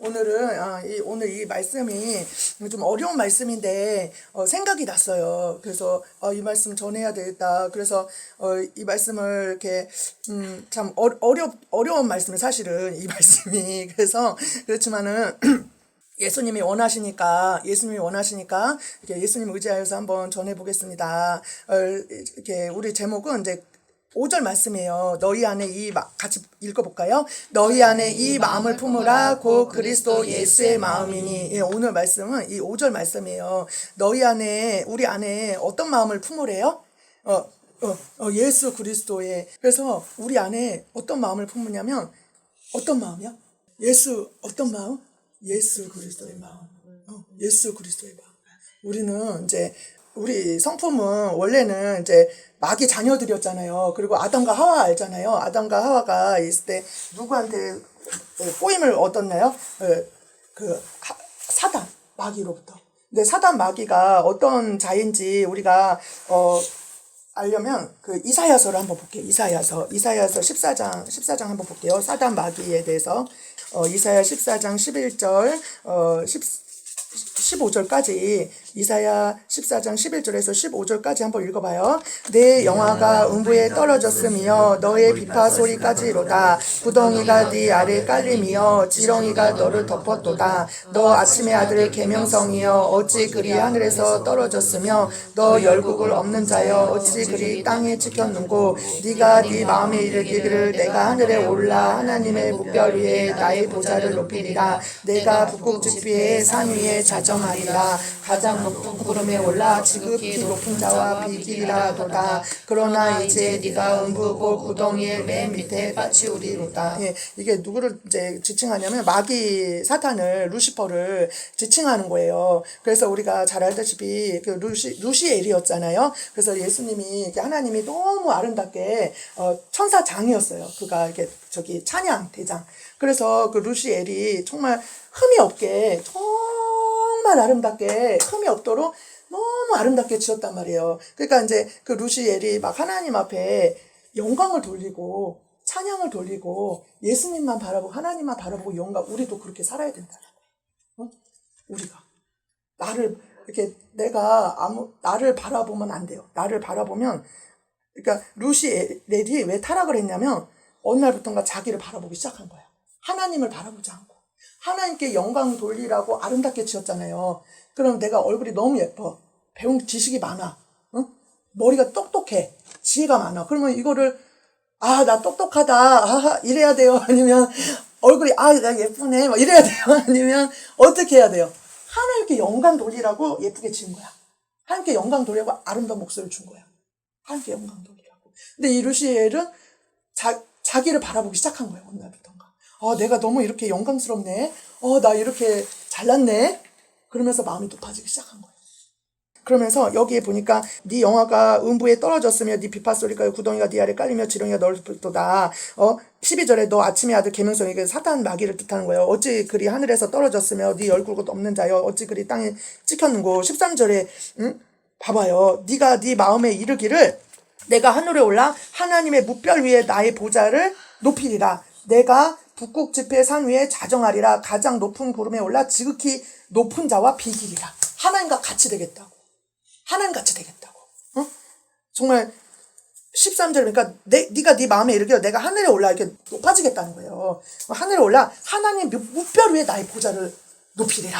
오늘 이 말씀이 좀 어려운 말씀인데 생각이 났어요. 그래서 이 말씀 전해야 되겠다. 그래서 이 말씀을 이렇게 참 어려운 말씀을 사실은 이 말씀이 그래서 그렇지만은 예수님이 원하시니까 이렇게 예수님 의지하여서 한번 전해 보겠습니다. 이렇게 우리 제목은 이제 5절 말씀이에요. 너희 안에 같이 읽어볼까요? 너희 안에 이 마음을 품으라 곧 그리스도 예수의 마음이니. 예, 오늘 말씀은 이 5절 말씀이에요. 우리 안에 어떤 마음을 품으래요? 예수 그리스도의. 그래서 우리 안에 어떤 마음을 품으냐면 어떤 마음이야? 어떤 마음? 예수 그리스도의 마음. 예수 그리스도의 마음. 우리는 이제 우리 성품은 원래는 이제 마귀 자녀들이었잖아요. 그리고 아담과 하와 알잖아요. 아담과 하와가 있을 때 누구한테 꼬임을 얻었나요? 사단 마귀로부터. 근데 사단 마귀가 어떤 자인지 우리가 알려면 이사야서를 한번 볼게요. 이사야서 14장 한번 볼게요. 사단 마귀에 대해서 이사야 14장 11절 15절까지 이사야 14장 11절에서 15절까지 한번 읽어봐요. 내 영화가 음부에 떨어졌으며 너의 비파 소리까지로다. 구덩이가 네 아래 깔리며 지렁이가 너를 덮었도다. 너 아침의 아들 계명성이여 어찌 그리 하늘에서 떨어졌으며 너 열국을 없는 자여 어찌 그리 땅에 찍혔는고. 네가 네 마음에 이르기를 내가 하늘에 올라 하나님의 묵별 위에 나의 보좌를 높이리라. 내가 북극지피의 산 위에 자정하리라. 가장 높은 구름에 올라 지극히 높은 자와 비기리라도다. 그러나 이제 네가 음부고 구덩이의 맨 밑에 빠치우리로다. 예, 이게 누구를 이제 지칭하냐면 마귀 사탄을 루시퍼를 지칭하는 거예요. 그래서 우리가 잘 알다시피 루시엘이었잖아요. 그래서 예수님이 하나님이 너무 아름답게 천사장이었어요. 그가 이렇게 찬양 대장. 그래서 루시엘이 정말 흠이 없게 정말 아름답게 흠이 없도록 너무 아름답게 지었단 말이에요. 그러니까 이제 루시엘이 막 하나님 앞에 영광을 돌리고 찬양을 돌리고 예수님만 바라보고 하나님만 바라보고 우리도 그렇게 살아야 된다는 거예요. 우리가 나를 바라보면 안 돼요. 나를 바라보면 그러니까 루시엘이 왜 타락을 했냐면 어느 날부터인가 자기를 바라보기 시작한 거야. 하나님을 바라보지 않고 하나님께 영광 돌리라고 아름답게 지었잖아요. 그럼 내가 얼굴이 너무 예뻐. 배운 지식이 많아. 머리가 똑똑해. 지혜가 많아. 그러면 이거를 나 똑똑하다. 이래야 돼요. 아니면 얼굴이 나 예쁘네. 막 이래야 돼요. 아니면 어떻게 해야 돼요? 하나님께 영광 돌리라고 예쁘게 지은 거야. 하나님께 영광 돌리라고 아름다운 목소리를 준 거야. 하나님께 영광 돌리라고. 근데 이 루시엘은 자기를 바라보기 시작한 거예요. 어느 날부터. 내가 너무 이렇게 영광스럽네. 나 이렇게 잘났네. 그러면서 마음이 높아지기 시작한 거예요. 그러면서 여기에 보니까 네 영화가 음부에 떨어졌으며 네 비파 소리가 구덩이가 네 아래 깔리며 지렁이가 너를 덮었도다. 12절에 너 아침의 아들 계명성이 사탄 마귀를 뜻하는 거예요. 어찌 그리 하늘에서 떨어졌으며 네 열국은 없는 자여 어찌 그리 땅에 찍혔는고. 13절에 봐봐요. 네가 네 마음에 이르기를 내가 하늘에 올라 하나님의 묵별 위에 나의 보좌를 높이리라. 내가 북극지폐 산 위에 자정하리라. 가장 높은 구름에 올라 지극히 높은 자와 비기리라. 하나님과 같이 되겠다고. 정말 13절 그러니까 네가 네 마음에 이르기를 내가 하늘에 올라 이렇게 높아지겠다는 거예요. 하늘에 올라 하나님 묵별 위에 나의 보좌를 높이리라.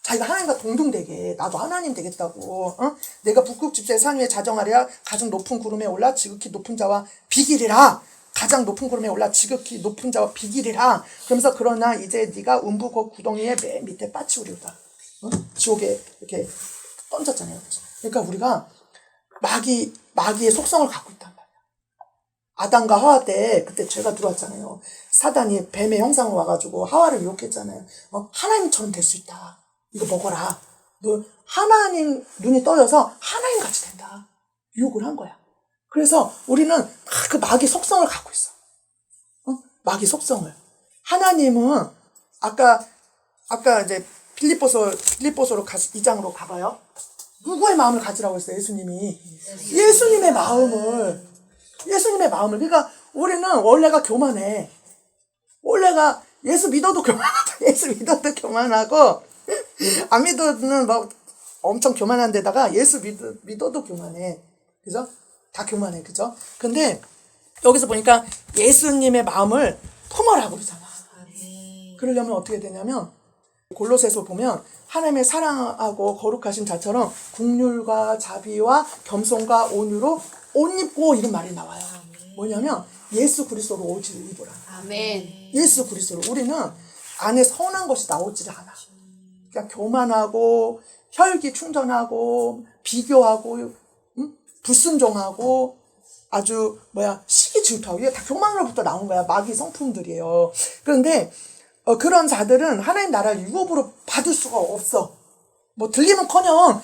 자기가 하나님과 동등되게 나도 하나님 되겠다고. 내가 북극지폐 산 위에 자정하리라. 가장 높은 구름에 올라 지극히 높은 자와 비기리라. 가장 높은 구름에 올라 지극히 높은 자와 비기리라. 그러면서 그러나 이제 네가 음부 구덩이의 맨 밑에 빠치우리로다. 지옥에 이렇게 던졌잖아요. 그러니까 우리가 마귀의 속성을 갖고 있단 말이야. 아담과 하와 때 그때 죄가 들어왔잖아요. 사단이 뱀의 형상으로 와가지고 하와를 유혹했잖아요. 하나님처럼 될 수 있다. 이거 먹어라. 너 하나님 눈이 떠져서 하나님 같이 된다. 유혹을 한 거야. 그래서 우리는 그 마귀 속성을 갖고 있어. 마귀 속성을. 하나님은 아까 이제 빌립보서로 2장으로 가봐요. 누구의 마음을 가지라고 했어요? 예수님이. 예수님의 마음을. 그러니까 우리는 원래가 교만해. 원래가 예수 믿어도 교만하다. 예수 믿어도 교만하고 안 믿어도는 막 엄청 교만한 데다가 예수 믿어도 교만해. 그죠? 다 교만해. 그죠? 근데 여기서 보니까 예수님의 마음을 품어라고 그러잖아. 그러려면 어떻게 되냐면 골로새서 보면 하나님의 사랑하고 거룩하신 자처럼 국률과 자비와 겸손과 온유로 옷 입고 이런 말이 나와요. 뭐냐면 예수 그리스도로 옷을 입으라. 아멘. 예수 그리스도로. 우리는 안에 선한 것이 나오지를 않아. 그냥 교만하고 혈기 충전하고 비교하고 불순종하고 아주 시기 질투하고 이게 다 교만으로부터 나온 거야. 마귀 성품들이에요. 그런데 그런 자들은 하나님 나라를 유업으로 받을 수가 없어. 뭐 들리면커녕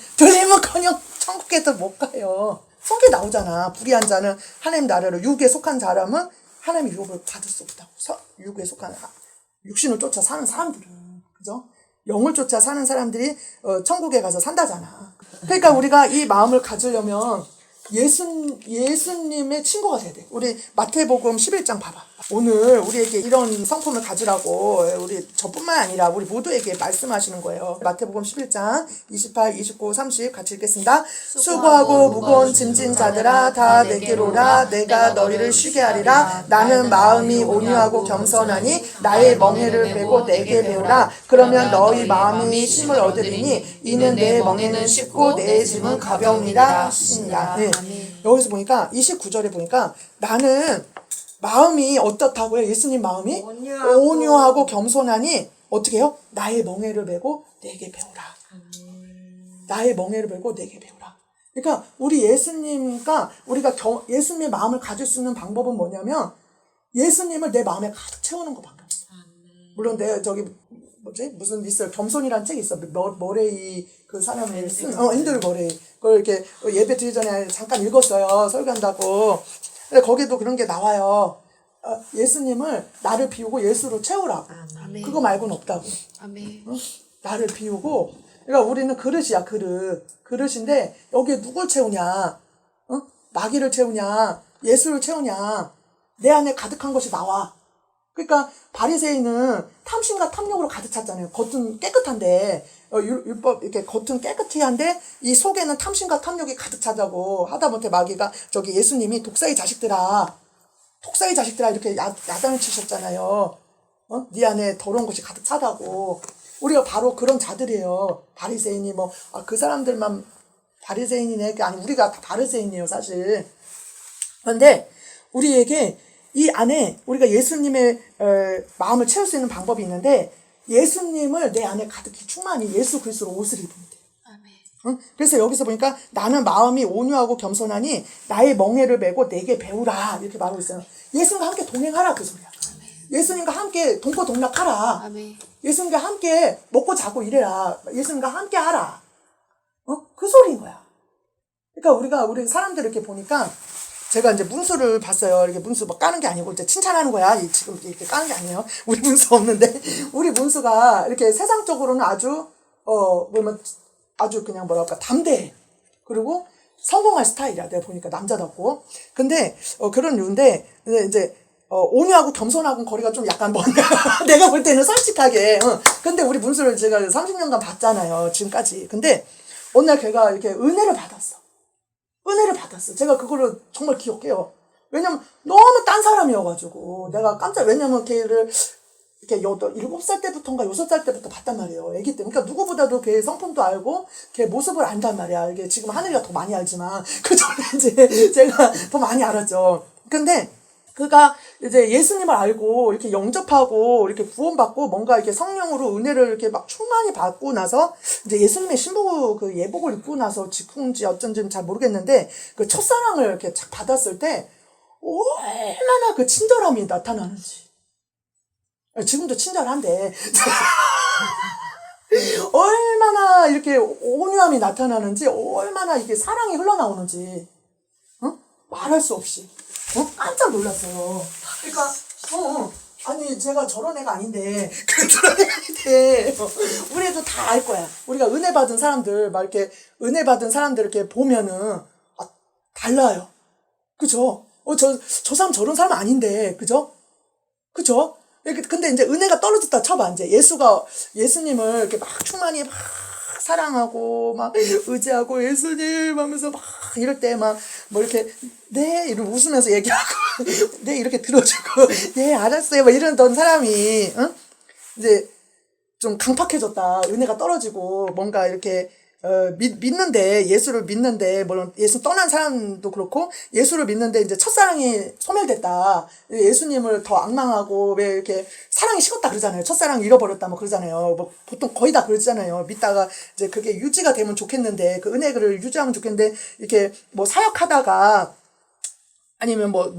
천국에도 못 가요. 성경에 나오잖아. 불의한 자는 하나님 나라를 육에 속한 사람은 하나님의 유업을 받을 수 없다고. 육에 속한 육신을 쫓아 사는 사람들은 그죠? 영을 쫓아 사는 사람들이 천국에 가서 산다잖아. 그러니까 우리가 이 마음을 가지려면 예수님의 친구가 돼야 돼. 우리 마태복음 11장 봐봐. 오늘 우리에게 이런 성품을 가지라고 우리 저뿐만 아니라 우리 모두에게 말씀하시는 거예요. 마태복음 11장 28, 29, 30 같이 읽겠습니다. 수고하고 무거운 짐진 자들아 다 내게로 오라. 내가 너희를 쉬게 하리라. 나는 마음이 온유하고 겸손하니 나의 멍에를 메고 내게 배우라. 그러면 너희 마음이 쉼을 얻으리니 이는 내 멍에는 쉽고 내 짐은 가벼움이라 하시니라. 네. 여기서 보니까 29절에 보니까 나는 마음이 어떻다고요? 예수님 마음이 온유하고 겸손하니 어떻게 해요? 나의 멍에를 메고 내게 배우라. 나의 멍에를 메고 내게 배우라. 그러니까 우리 예수님과 우리가 예수님의 마음을 가질 수 있는 방법은 뭐냐면 예수님을 내 마음에 가득 채우는 거 방법이야. 물론 무슨 있어요. 겸손이라는 책이 있어. 머레이 그 사람이 쓴 앤드류 머레이. 그걸 이렇게 예배 드리기 전에 잠깐 읽었어요. 설교한다고. 근데 거기도 그런 게 나와요. 예수님을 나를 비우고 예수로 채우라고. 아멘. 그거 말고는 없다고. 아멘. 나를 비우고. 그러니까 우리는 그릇이야, 그릇인데 여기에 누굴 채우냐? 마귀를 채우냐? 예수를 채우냐? 내 안에 가득한 것이 나와. 그러니까 바리새인은 탐심과 탐욕으로 가득 찼잖아요. 겉은 깨끗한데 율법 이렇게 겉은 깨끗이 한데 이 속에는 탐심과 탐욕이 가득 차자고 하다못해 마귀가 예수님이 독사의 자식들아 이렇게 야단을 치셨잖아요. 네 안에 더러운 것이 가득 차다고. 우리가 바로 그런 자들이에요. 바리새인이 그 사람들만 바리새인이네. 아니 우리가 다 바리새인이에요 사실. 그런데 우리에게 이 안에 우리가 예수님의 마음을 채울 수 있는 방법이 있는데 예수님을 내 안에 가득히 충만히 예수 그리스도로 옷을 입으면 돼요. 아멘. 그래서 여기서 보니까 나는 마음이 온유하고 겸손하니 나의 멍에를 메고 내게 배우라 이렇게 말하고 있어요. 예수님과 함께 동행하라 그 소리야. 예수님과 함께 동고동락하라. 아멘. 예수님과 함께 먹고 자고 이래라. 예수님과 함께 하라. 그 소리인 거야. 그러니까 우리 사람들 이렇게 보니까 제가 이제 문수를 봤어요. 이렇게 문수 까는 게 아니고 이제 칭찬하는 거야. 지금 이렇게 까는 게 아니에요. 우리 문수 없는데 우리 문수가 이렇게 세상적으로는 아주 아주 그냥 담대해. 그리고 성공할 스타일이야. 내가 보니까 남자답고. 근데 그런 이유인데 이제 온유하고 겸손하고는 거리가 좀 약간 뭔가 내가 볼 때는 솔직하게. 근데 우리 문수를 제가 30년간 봤잖아요. 지금까지. 근데 어느 날 걔가 이렇게 은혜를 받았어. 제가 그거를 정말 기억해요. 왜냐면 너무 딴 사람이어가지고 내가 왜냐면 걔를 이렇게 7살 때부터인가 6살 때부터 봤단 말이에요. 애기 때. 그러니까 누구보다도 걔 성품도 알고 걔 모습을 안단 말이야. 이게 지금 하늘이가 더 많이 알지만 그 전에 이제 제가 더 많이 알았죠. 근데 그가 이제 예수님을 알고 이렇게 영접하고 이렇게 구원받고 뭔가 이렇게 성령으로 은혜를 이렇게 막 충만히 받고 나서 이제 예수님의 신부 그 예복을 입고 나서 직후인지 어쩐지는 잘 모르겠는데 그 첫사랑을 이렇게 착 받았을 때 얼마나 그 친절함이 나타나는지. 지금도 친절한데 얼마나 이렇게 온유함이 나타나는지 얼마나 이게 사랑이 흘러나오는지 말할 수 없이. 깜짝 놀랐어요. 그러니까, 아니, 제가 저런 애가 아닌데, 저런 애가 아닌데, 우리 애도 다 알 거야. 우리가 은혜 받은 사람들, 은혜 받은 사람들 이렇게 보면은, 달라요. 그죠? 저 사람 저런 사람 아닌데, 그죠? 이렇게 근데 이제 은혜가 떨어졌다 쳐봐. 이제 예수님을 이렇게 막 충만히 막 사랑하고 막 의지하고 예수님 하면서 막 이럴 때 막 뭐 이렇게 네 이러고 웃으면서 얘기하고 네 이렇게 들어주고 네 알았어요 막 이러던 사람이 응? 이제 좀 강팍해졌다. 은혜가 떨어지고 뭔가 이렇게 믿는데 예수를 믿는데 물론 예수 떠난 사람도 그렇고 예수를 믿는데 이제 첫사랑이 소멸됐다. 예수님을 더 악망하고 왜 이렇게 사랑이 식었다 그러잖아요. 첫사랑 잃어버렸다 뭐 그러잖아요. 뭐 보통 거의 다 그러잖아요. 믿다가 이제 그게 유지가 되면 좋겠는데 그 은혜를 유지하면 좋겠는데 이렇게 뭐 사역하다가 아니면 뭐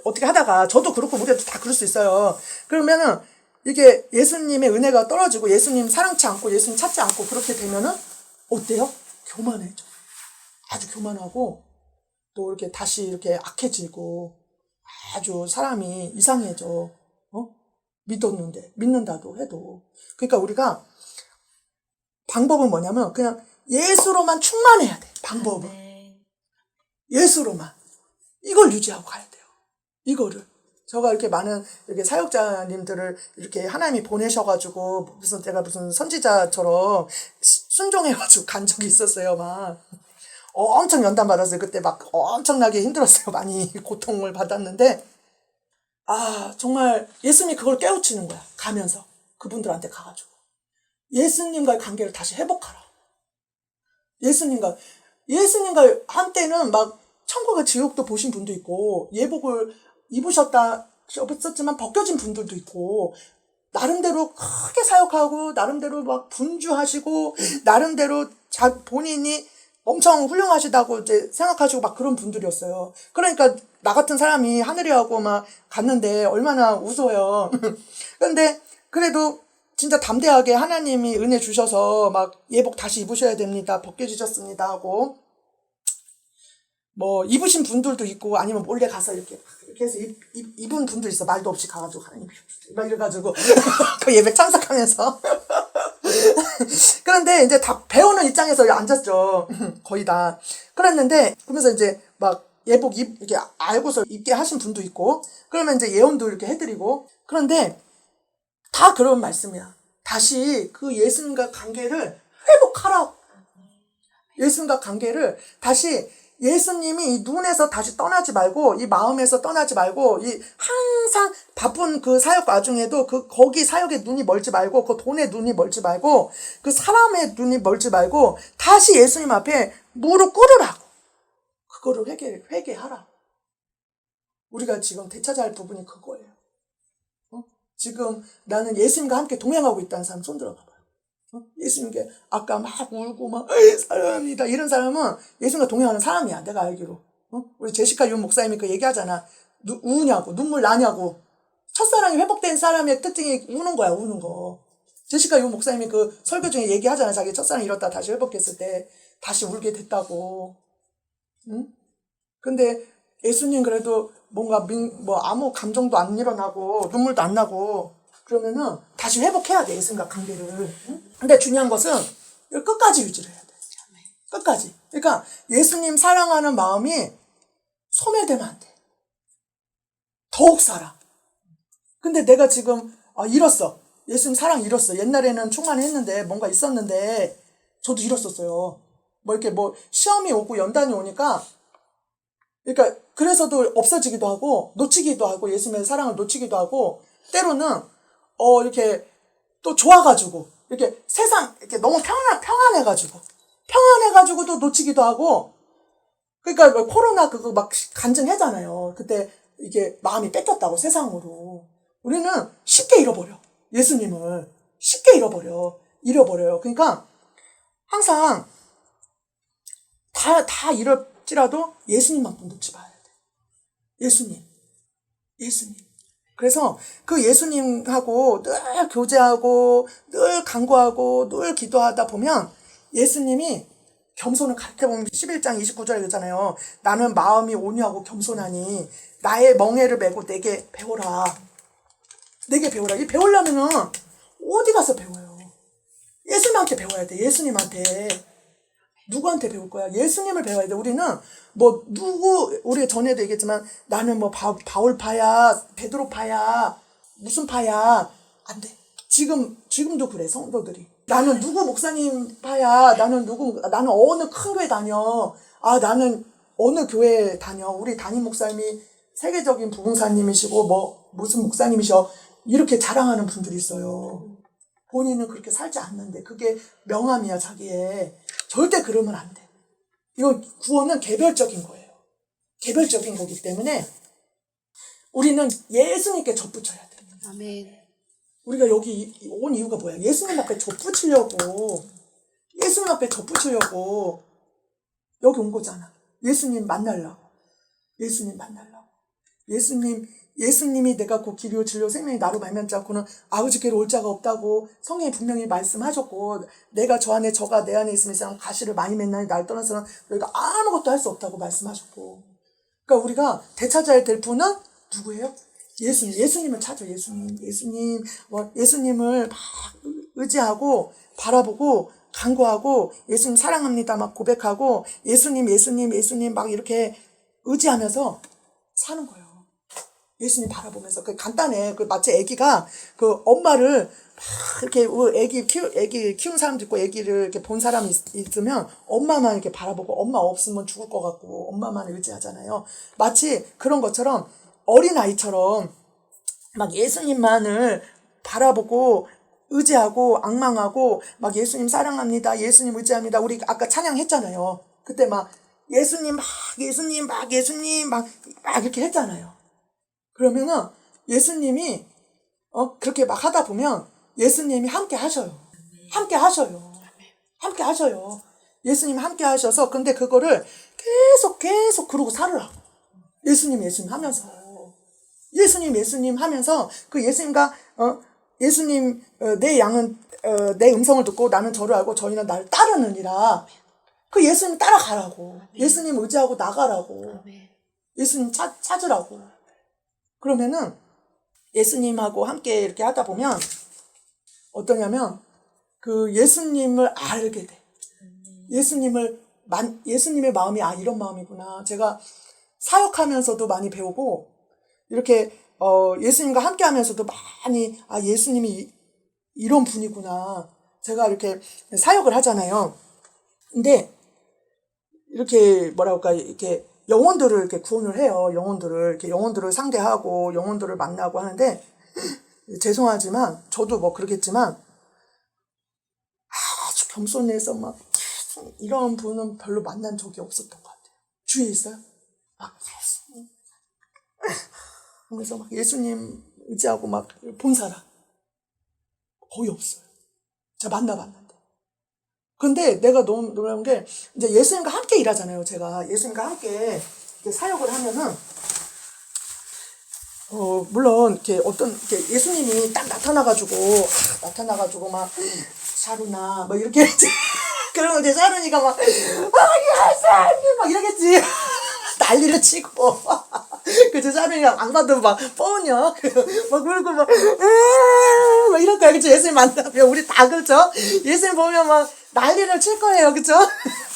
어떻게 하다가 저도 그렇고 우리도 다 그럴 수 있어요. 그러면은 이게 예수님의 은혜가 떨어지고 예수님 사랑치 않고 예수님 찾지 않고 그렇게 되면은 어때요? 교만해져. 아주 교만하고 또 이렇게 다시 이렇게 악해지고 아주 사람이 이상해져. 믿는다도 해도. 그러니까 우리가 방법은 뭐냐면 그냥 예수로만 충만해야 돼. 방법은. 네. 예수로만. 이걸 유지하고 가야 돼요. 이거를. 제가 이렇게 많은 이렇게 사역자님들을 이렇게 하나님이 보내셔가지고 제가 무슨 선지자처럼 순종해가지고 간 적이 있었어요. 막 엄청 연단 받았어요. 그때 막 엄청나게 힘들었어요. 많이 고통을 받았는데 정말 예수님이 그걸 깨우치는 거야. 가면서 그분들한테 가가지고 예수님과의 관계를 다시 회복하라. 예수님과 한때는 막 천국의 지옥도 보신 분도 있고 예복을 입으셨지만 벗겨진 분들도 있고 나름대로 크게 사역하고 나름대로 막 분주하시고 나름대로 본인이 엄청 훌륭하시다고 이제 생각하시고 막 그런 분들이었어요. 그러니까 나 같은 사람이 하늘이하고 막 갔는데 얼마나 우스워요. 그런데 그래도 진짜 담대하게 하나님이 은혜 주셔서 막 예복 다시 입으셔야 됩니다. 벗겨지셨습니다 하고 뭐 입으신 분들도 있고 아니면 몰래 가서 이렇게 해서 입은 분도 있어. 말도 없이 가가지고 하나님 막 이래가지고 그 예배 참석하면서 그런데 이제 다 배우는 입장에서 앉았죠. 거의 다. 그러면서 이제 막 예복 이렇게 알고서 입게 하신 분도 있고 그러면 이제 예언도 이렇게 해드리고 그런데 다 그런 말씀이야. 다시 그 예수님과 관계를 회복하라고. 예수님과 관계를 다시 예수님이 이 눈에서 다시 떠나지 말고 이 마음에서 떠나지 말고 이 항상 바쁜 그 사역 와중에도 거기 사역에 눈이 멀지 말고 그 돈에 눈이 멀지 말고 그 사람의 눈이 멀지 말고 다시 예수님 앞에 무릎 꿇으라고. 그거를 회개하라고. 우리가 지금 되찾아야 할 부분이 그거예요. 지금 나는 예수님과 함께 동행하고 있다는 사람 손 들어봐봐요. 예수님께 아까 막 울고 막 사랑합니다 이런 사람은 예수님과 동행하는 사람이야. 내가 알기로. 우리 제시카 윤 목사님이 그 얘기하잖아. 우냐고 눈물 나냐고. 첫사랑이 회복된 사람의 특징이 우는 거야. 우는 거. 제시카 윤 목사님이 그 설교 중에 얘기하잖아. 자기 첫사랑 잃었다 다시 회복했을 때 다시 울게 됐다고. 응? 근데 예수님 그래도 뭔가 아무 감정도 안 일어나고 눈물도 안 나고 그러면은 다시 회복해야 돼. 예수님과 관계를. 응? 근데 중요한 것은 이걸 끝까지 유지를 해야 돼. 끝까지. 그러니까 예수님 사랑하는 마음이 소멸되면 안 돼. 더욱 살아. 근데 내가 지금 잃었어. 예수님 사랑 잃었어. 옛날에는 충만했는데 뭔가 있었는데 저도 잃었었어요. 이렇게 시험이 오고 연단이 오니까 그러니까 그래서도 없어지기도 하고 놓치기도 하고 예수님의 사랑을 놓치기도 하고 때로는 이렇게 또 좋아가지고 이렇게 세상 이렇게 너무 평안해가지고도 놓치기도 하고 그러니까 코로나 그거 막 간증하잖아요. 그때 이게 마음이 뺏겼다고 세상으로. 우리는 쉽게 잃어버려. 예수님을 쉽게 잃어버려요. 그러니까 항상 다 잃을지라도 예수님만큼 놓지 말아야 돼. 예수님. 그래서 그 예수님하고 늘 교제하고 늘 간구하고 늘 기도하다 보면 예수님이 겸손을 가르쳐보면 11장 29절에 그러잖아요. 나는 마음이 온유하고 겸손하니 나의 멍에를 메고 내게 배워라. 이 배우려면은 어디 가서 배워요? 예수님한테 배워야 돼. 예수님한테. 누구한테 배울 거야? 예수님을 배워야 돼. 우리는 우리 전에도 얘기했지만 나는 바울파야, 베드로파야, 무슨 파야? 안 돼. 지금도 그래, 성도들이. 나는 누구 목사님 파야? 나는 어느 큰 교회 다녀. 나는 어느 교회 다녀. 우리 담임 목사님이 세계적인 부흥사님이시고, 무슨 목사님이셔. 이렇게 자랑하는 분들이 있어요. 본인은 그렇게 살지 않는데, 그게 명함이야, 자기의. 절대 그러면 안 돼. 이거 구원은 개별적인 거예요. 개별적인 거기 때문에, 우리는 예수님께 접붙여야 돼. 아멘. 우리가 여기 온 이유가 뭐야? 예수님 앞에 접붙이려고 여기 온 거잖아. 예수님 만나려고. 예수님이 내가 곧 길이요 진리요 생명이 나로 말미암지 않고는 아버지께로 올 자가 없다고 성경에 분명히 말씀하셨고, 내가 저 안에 저가 내 안에 있으면 이 사람 가시를 많이 맺나니 날 떠나서는 너희가 아무것도 할 수 없다고 말씀하셨고. 그러니까 우리가 되찾아야 될 분은 누구예요? 예수님을 찾아. 예수님을 막 의지하고 바라보고 간구하고 예수님 사랑합니다 막 고백하고 예수님 막 이렇게 의지하면서 사는 거예요. 예수님 바라보면서. 그 간단해. 마치 애기가 그 엄마를 막 이렇게 애기 키운 사람도 있고 애기를 이렇게 본 사람이 있으면 엄마만 이렇게 바라보고 엄마 없으면 죽을 것 같고 엄마만 의지하잖아요. 마치 그런 것처럼 어린아이처럼 막 예수님만을 바라보고 의지하고 악망하고 막 예수님 사랑합니다. 예수님 의지합니다. 우리 아까 찬양했잖아요. 그때 막 예수님 이렇게 했잖아요. 그러면은 예수님이 그렇게 막 하다 보면 예수님이 함께 하셔요. 예수님 함께 하셔서 근데 그거를 계속 그러고 살으라고. 예수님 하면서 그 예수님과 예수님 내 양은 내 음성을 듣고 나는 저를 알고 저희는 나를 따르느니라. 그 예수님 따라가라고. 예수님 의지하고 나가라고. 예수님 찾으라고. 그러면은 예수님하고 함께 이렇게 하다 보면 어떠냐면 그 예수님을 알게 돼. 예수님의 마음이 이런 마음이구나. 제가 사역하면서도 많이 배우고 이렇게 예수님과 함께 하면서도 많이 예수님이 이런 분이구나. 제가 이렇게 사역을 하잖아요. 근데 이렇게 이렇게 영혼들을 이렇게 구원을 해요. 영혼들을 상대하고 영혼들을 만나고 하는데 죄송하지만 저도 그러겠지만 아주 겸손해서 막 이런 분은 별로 만난 적이 없었던 것 같아요. 주위에 있어요? 그래서 막 예수님 의지하고 막 본 사람 거의 없어요. 제가 만나봤는데. 근데 내가 너무 놀라운 게 이제 예수님과 함께 일하잖아요. 제가 예수님과 함께 이렇게 사역을 하면은 물론 이렇게 이렇게 예수님이 딱 나타나가지고 막 샤루나 뭐 이렇게 그러면 이제 샤루니가 막 예수님 막 이러겠지. 난리를 치고 그치 샤루니가 안 봐도 막 뻔요 막 울고 막 이럴 거야. 그치 예수님 만나면 우리 다 그렇죠. 예수님 보면 막 난리를 칠 거예요. 그쵸?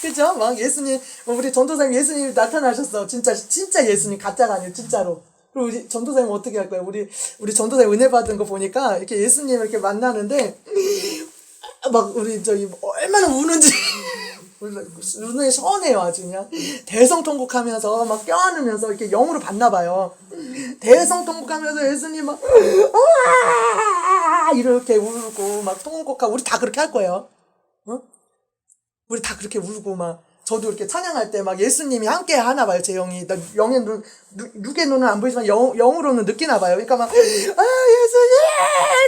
그쵸? 막 예수님 우리 전도사님 예수님이 나타나셨어. 진짜 예수님 가짜가 아니에요. 진짜로. 그리고 우리 전도사님 어떻게 할 거예요? 우리 전도사님 은혜 받은 거 보니까 이렇게 예수님 이렇게 만나는데 막 우리 얼마나 우는지 눈에 선해요. 아주 그냥 대성통곡하면서 막 껴안으면서 이렇게 영으로 봤나 봐요. 대성통곡하면서 예수님 막 이렇게 울고 막 통곡하고 우리 다 그렇게 할 거예요. 우리 다 그렇게 울고 막 저도 이렇게 찬양할 때 막 예수님이 함께 하나 봐요. 제 영이. 나 영의 육의 눈은 안 보이지만 영으로는 느끼나 봐요. 그러니까 막 예수님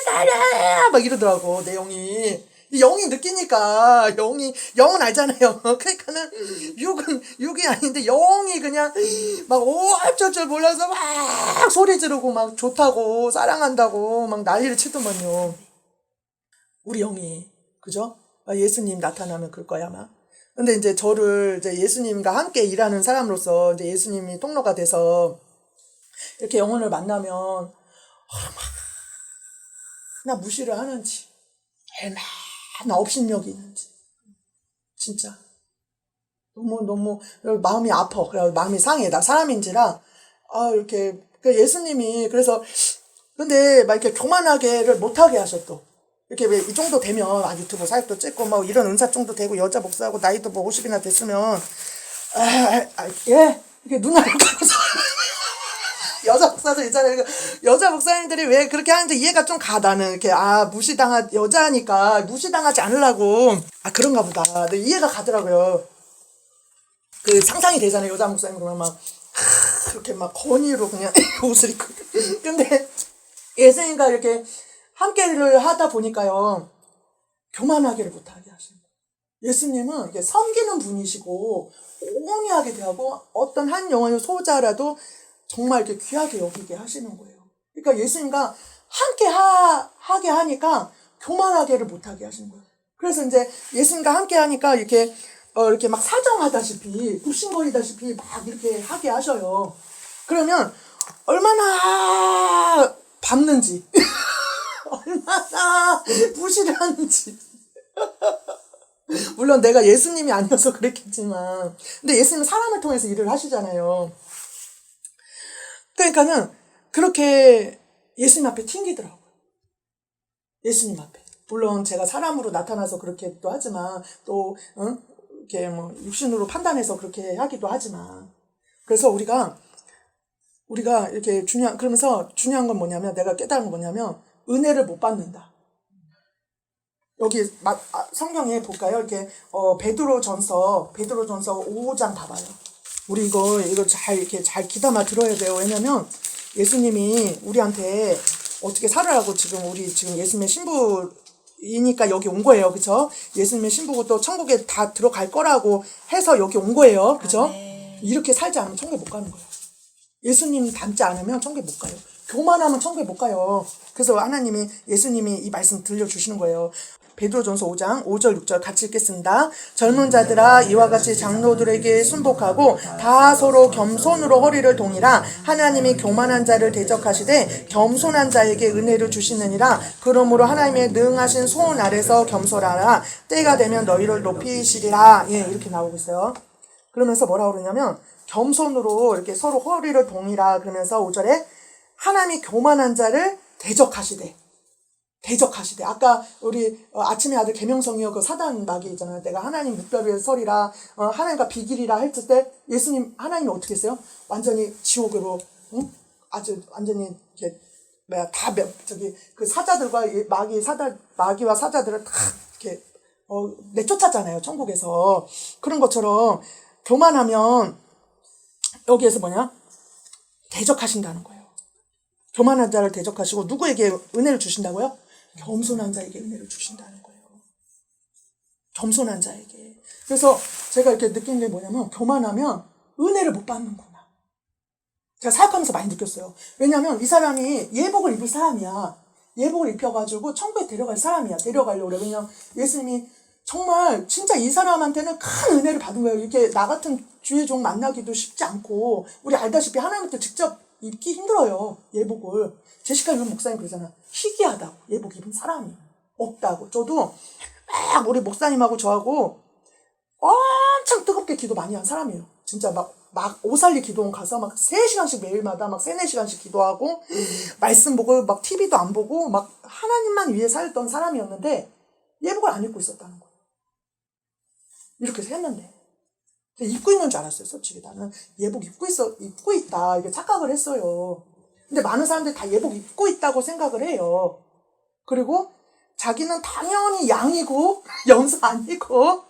사랑해 막 이러더라고. 내 영이. 영이 느끼니까 영은 알잖아요. 그러니까는 육이 아닌데 영이 그냥 막 어쩔 줄 몰라서 막 소리 지르고 막 좋다고 사랑한다고 막 난리를 치더만요. 우리 영이 그죠? 예수님 나타나면 그럴 거야 아마. 근데 이제 저를 이제 예수님과 함께 일하는 사람으로서 이제 예수님이 통로가 돼서 이렇게 영혼을 만나면 얼마나 무시를 하는지 얼마나 업신여기 있는지 진짜 너무 마음이 아파. 그래 마음이 상해. 나 사람인지라 이렇게 예수님이 그래서 근데 막 이렇게 교만하게를 못하게 하셔 또. 이렇게 왜 이 정도 되면 유튜브 사역도 찍고 뭐 이런 은사 정도 되고 여자 목사하고 나이도 뭐 50이나 됐으면 예 이렇게 눈알 감고서 여자 목사들 있잖아요. 여자 목사님들이 왜 그렇게 하는지 이해가 좀 가. 나는 이렇게 여자니까 무시당하지 않으려고 그런가 보다. 근데 이해가 가더라고요. 그 상상이 되잖아요. 여자 목사님 그러면 막 그렇게 막 건의로 그냥 옷을 입고. 근데 예수님과 이렇게 함께를 하다 보니까요. 교만하게를 못하게 하시는 거예요. 예수님은 이게 섬기는 분이시고 온유하게 대하고 어떤 한 영혼의 소자라도 정말 이렇게 귀하게 여기게 하시는 거예요. 그러니까 예수님과 함께 하게 하니까 교만하게를 못하게 하시는 거예요. 그래서 이제 예수님과 함께 하니까 이렇게 막 사정하다시피 굽신거리다시피 막 이렇게 하게 하셔요. 그러면 얼마나 밟는지 얼마나 무시를 하는지 물론 내가 예수님이 아니어서 그랬겠지만 근데 예수님은 사람을 통해서 일을 하시잖아요. 그러니까는 그렇게 예수님 앞에 튕기더라고요. 예수님 앞에. 물론 제가 사람으로 나타나서 그렇게도 하지만 또 이렇게 뭐 육신으로 판단해서 그렇게 하기도 하지만 그래서 우리가 이렇게 그러면서 중요한 건 뭐냐면 내가 깨달은 건 뭐냐면 은혜를 못 받는다. 여기 성경에 볼까요? 이렇게 베드로전서 5장 봐봐요. 우리 이거 이렇게 잘 귀담아 들어야 돼요. 왜냐면 예수님이 우리한테 어떻게 살으라고 우리 지금 예수님의 신부이니까 여기 온 거예요. 그쵸? 예수님의 신부고 또 천국에 다 들어갈 거라고 해서 여기 온 거예요. 그쵸? 이렇게 살지 않으면 천국에 못 가는 거예요. 예수님 닮지 않으면 천국에 못 가요. 교만하면 천국에 못 가요. 그래서 예수님이 이 말씀 들려주시는 거예요. 베드로전서 5장 5절 6절 같이 읽겠습니다. 젊은 자들아 이와 같이 장로들에게 순복하고 다 서로 겸손으로 허리를 동이라. 하나님이 교만한 자를 대적하시되 겸손한 자에게 은혜를 주시느니라. 그러므로 하나님의 능하신 손 아래서 겸손하라. 때가 되면 너희를 높이시리라. 예, 이렇게 나오고 있어요. 그러면서 뭐라고 그러냐면 겸손으로 이렇게 서로 허리를 동이라. 그러면서 5절에 하나님이 교만한 자를 대적하시되 아까 우리 아침에 아들 계명성이요 그 사단 마귀 있잖아요. 내가 하나님 묵별 위에 서리라 하나님과 비길이라 했을 때 하나님이 어떻게 했어요? 완전히 지옥으로 아주 완전히 이렇게 그 사자들과 마귀와 사자들을 다 이렇게 내쫓았잖아요. 천국에서. 그런 것처럼 교만하면 여기에서 대적하신다는 거예요. 교만한 자를 대적하시고 누구에게 은혜를 주신다고요? 겸손한 자에게 은혜를 주신다는 거예요. 겸손한 자에게. 그래서 제가 이렇게 느낀 게 뭐냐면 교만하면 은혜를 못 받는구나. 제가 사역하면서 많이 느꼈어요. 왜냐하면 이 사람이 예복을 입을 사람이야. 예복을 입혀가지고 천국에 데려갈 사람이야. 데려가려고 그래. 왜냐면 예수님이 정말 진짜 이 사람한테는 큰 은혜를 받은 거예요. 이렇게 나 같은 주의 종 만나기도 쉽지 않고 우리 알다시피 하나님한테 직접 입기 힘들어요. 예복을. 제시카 윤 목사님 그러잖아. 희귀하다고. 예복 입은 사람이 없다고. 저도 막 우리 목사님하고 저하고 엄청 뜨겁게 기도 많이 한 사람이에요. 진짜 막 오살리 기도원 가서 막 3시간씩 매일마다 막 3-4시간씩 기도하고 말씀 보고 막 TV도 안 보고 막 하나님만 위해 살던 사람이었는데 예복을 안 입고 있었다는 거예요. 이렇게 해서 했는데 입고 있는 줄 알았어요. 솔직히 나는 예복 입고 있다 이렇게 착각을 했어요. 근데 많은 사람들이 다 예복 입고 있다고 생각을 해요. 그리고 자기는 당연히 양이고 염소 아니고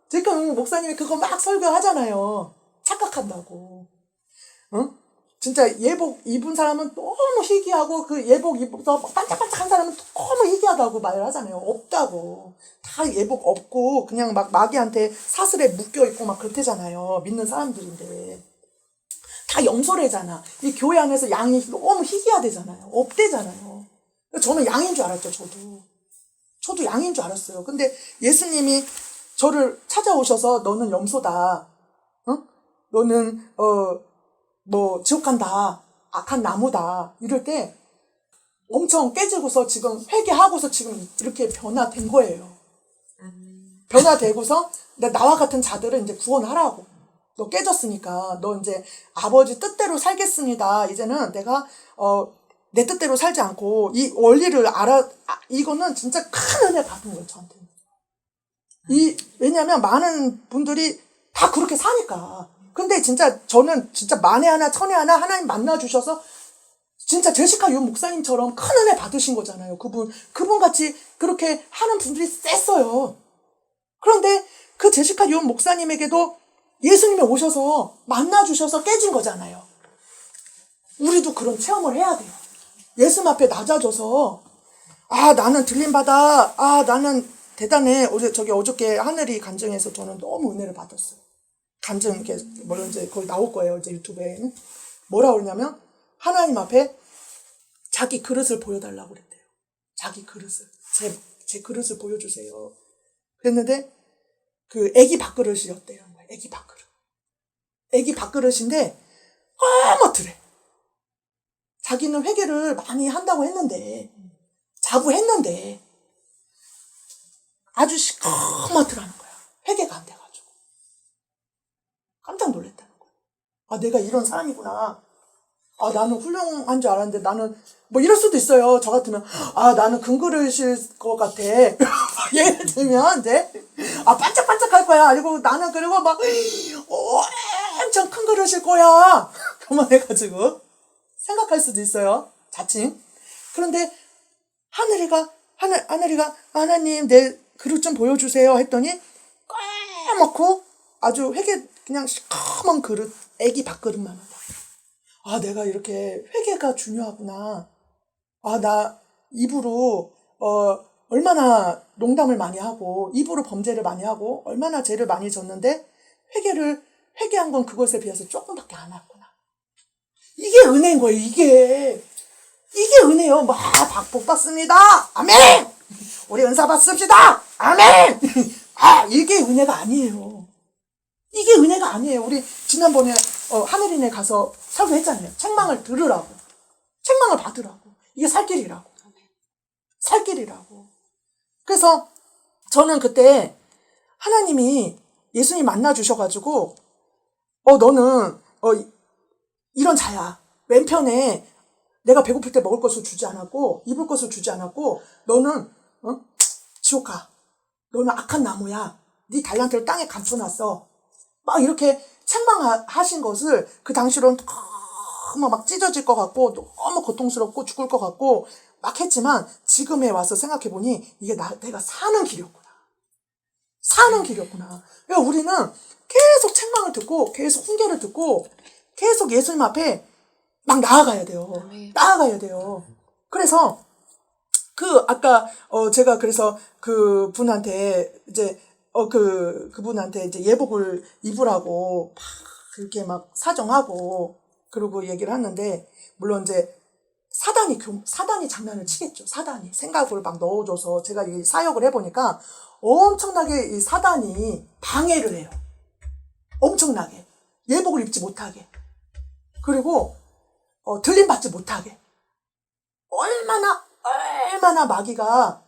지금 목사님이 그거 막 설교하잖아요. 착각한다고. 진짜 예복 입은 사람은 너무 희귀하고 그 예복 입어서 반짝반짝한 사람은 너무 희귀하다고 말을 하잖아요. 없다고. 다 예복 없고 그냥 막 마귀한테 사슬에 묶여있고 막 그렇대잖아요. 믿는 사람들인데. 다 염소래잖아. 이 교회 안에서 양이 너무 희귀하대잖아요. 없대잖아요. 저는 양인 줄 알았죠. 저도 양인 줄 알았어요. 근데 예수님이 저를 찾아오셔서 너는 염소다. 너는 지옥 간다. 악한 나무다. 이럴 때 엄청 깨지고서 지금 회개하고서 지금 이렇게 변화된 거예요. 변화되고서 나와 같은 자들은 이제 구원하라고. 너 깨졌으니까 너 이제 아버지 뜻대로 살겠습니다. 이제는 내가 내 뜻대로 살지 않고 이 원리를 이거는 진짜 큰 은혜 받은 거예요, 저한테는. 왜냐면 많은 분들이 다 그렇게 사니까. 근데 진짜 저는 진짜 만에 하나 천에 하나 하나님 만나주셔서 진짜 제시카 유 목사님처럼 큰 은혜 받으신 거잖아요. 그분 같이 그렇게 하는 분들이 셌어요. 그런데 그 제시카 유 목사님에게도 예수님이 오셔서 만나주셔서 깨진 거잖아요. 우리도 그런 체험을 해야 돼요. 예수님 앞에 낮아져서, 나는 들림받아. 나는 대단해. 어저께 하늘이 간증해서 저는 너무 은혜를 받았어요. 간증, 물론 이제 거기 나올 거예요. 이제 유튜브에는. 뭐라 그러냐면, 하나님 앞에 자기 그릇을 보여달라고 그랬대요. 자기 그릇을. 제 그릇을 보여주세요. 그랬는데, 애기 밥그릇이었대요. 애기 밥그릇. 애기 밥그릇인데, 까맣더래. 자기는 회개를 많이 한다고 했는데, 자부했는데, 아주 시커멓더라는 거야. 회개가 안 돼가지고. 깜짝 놀랐다는 거야. 내가 이런 사람이구나. 나는 훌륭한 줄 알았는데, 나는, 이럴 수도 있어요. 저 같으면, 나는 금그릇일 것 같아. 예를 들면, 이제, 반짝반짝 할 거야. 그리고 나는, 그리고 엄청 큰 그릇일 거야. 그만해가지고. 생각할 수도 있어요. 자칭. 그런데, 하늘이가, 하나님, 내 그릇 좀 보여주세요. 했더니, 까맣고, 아주 그냥 시커먼 그릇, 애기 밥그릇만 하다. 내가 이렇게 회개가 중요하구나. 나 입으로, 얼마나 농담을 많이 하고, 입으로 범죄를 많이 하고, 얼마나 죄를 많이 졌는데, 회개한 건 그것에 비해서 조금밖에 안 했구나. 이게 은혜인 거예요, 이게 은혜요. 복 받습니다. 아멘! 우리 은사 받습시다. 아멘! 이게 은혜가 아니에요. 이게 은혜가 아니에요. 우리 지난번에 하늘인에 가서 설교했잖아요. 책망을 들으라고. 책망을 받으라고. 이게 살 길이라고. 살 길이라고. 그래서 저는 그때 하나님이 예수님 만나주셔가지고 너는 이런 자야. 왼편에 내가 배고플 때 먹을 것을 주지 않았고 입을 것을 주지 않았고 너는 지옥 가. 너는 악한 나무야. 네 달란트를 땅에 감춰놨어. 이렇게 책망하신 것을 그 당시로는 너무 막 찢어질 것 같고 너무 고통스럽고 죽을 것 같고 막 했지만 지금에 와서 생각해보니 이게 내가 사는 길이었구나. 사는 길이었구나. 그러니까 우리는 계속 책망을 듣고 계속 훈계를 듣고 계속 예수님 앞에 막 나아가야 돼요. 나아가야 돼요. 그래서 아까 제가 그래서 그분한테 이제 그분한테 이제 예복을 입으라고 막 그렇게 막 사정하고 그러고 얘기를 하는데 물론 이제 사단이 장난을 치겠죠. 사단이 생각을 막 넣어줘서 제가 이 사역을 해보니까 엄청나게 이 사단이 방해를 해요. 엄청나게 예복을 입지 못하게 그리고 들림받지 못하게 얼마나 마귀가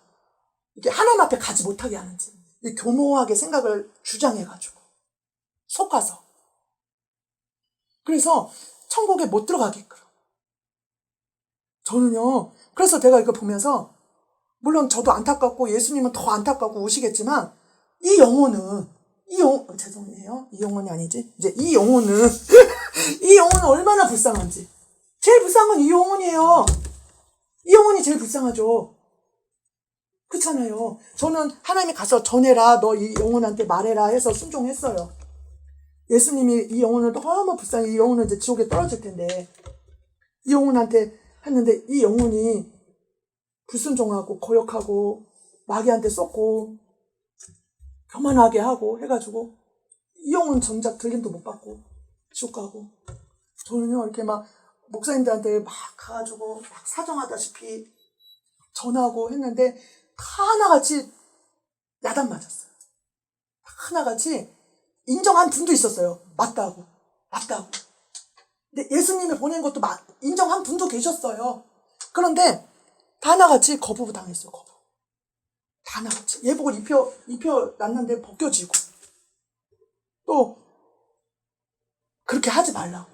이렇게 하나님 앞에 가지 못하게 하는지 교묘하게 생각을 주장해가지고 속아서 그래서 천국에 못 들어가게끔 저는요 그래서 내가 이거 보면서 물론 저도 안타깝고 예수님은 더 안타깝고 우시겠지만 이 영혼은 죄송해요 이 영혼이 아니지 이제 이 영혼은 이 영혼은 얼마나 불쌍한지 제일 불쌍한 건 이 영혼이에요. 이 영혼이 제일 불쌍하죠. 그렇잖아요. 저는 하나님이 가서 전해라 너 이 영혼한테 말해라 해서 순종했어요. 예수님이 이 영혼을 너무 불쌍해 이 영혼은 이제 지옥에 떨어질 텐데 이 영혼한테 했는데 이 영혼이 불순종하고 거역하고 마귀한테 쏟고 교만하게 하고 해가지고 이 영혼 정작 들림도 못 받고 지옥 가고 저는요 이렇게 막 목사님들한테 막 가가지고 막 사정하다시피 전하고 했는데 다 하나같이 야단 맞았어요. 다 하나같이 인정한 분도 있었어요. 맞다고. 근데 예수님이 보낸 것도 인정한 분도 계셨어요. 그런데 다 하나같이 거부 당했어요. 거부. 다 하나같이 예복을 입혀놨는데 벗겨지고 또 그렇게 하지 말라고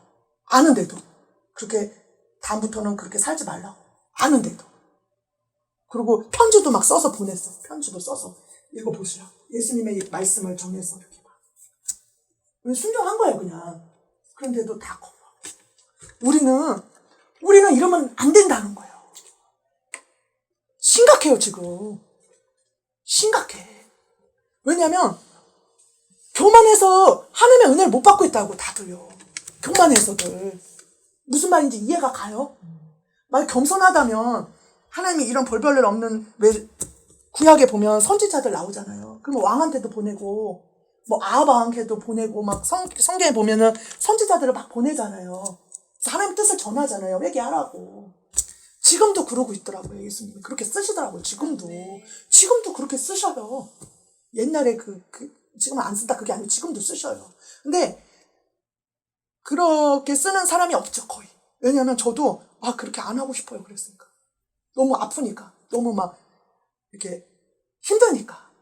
아는데도 그렇게 다음부터는 그렇게 살지 말라고. 아는데도. 그리고 편지도 막 써서 보냈어. 편지도 써서 읽어보시라고. 예수님의 말씀을 정해서 이렇게 막. 순종한 거예요, 그냥. 그런데도 다 겁나. 우리는 이러면 안 된다는 거예요. 심각해요, 지금. 심각해. 왜냐면, 교만해서 하나님의 은혜를 못 받고 있다고 다들요. 교만해서들. 무슨 말인지 이해가 가요? 만약 겸손하다면, 하나님이 이런 벌벌 일 없는, 왜, 구약에 보면 선지자들 나오잖아요. 그러면 왕한테도 보내고, 뭐, 아합왕한테도 보내고, 막 성경에 보면은 선지자들을 막 보내잖아요. 그래서 하나님 뜻을 전하잖아요. 회개하라고. 지금도 그러고 있더라고요, 예수님이. 그렇게 쓰시더라고요, 지금도. 지금도 그렇게 쓰셔요. 옛날에 지금은 안 쓴다 그게 아니고 지금도 쓰셔요. 근데, 그렇게 쓰는 사람이 없죠, 거의. 왜냐면 저도, 그렇게 안 하고 싶어요, 그랬으니까. 너무 아프니까. 너무 막, 이렇게 힘드니까.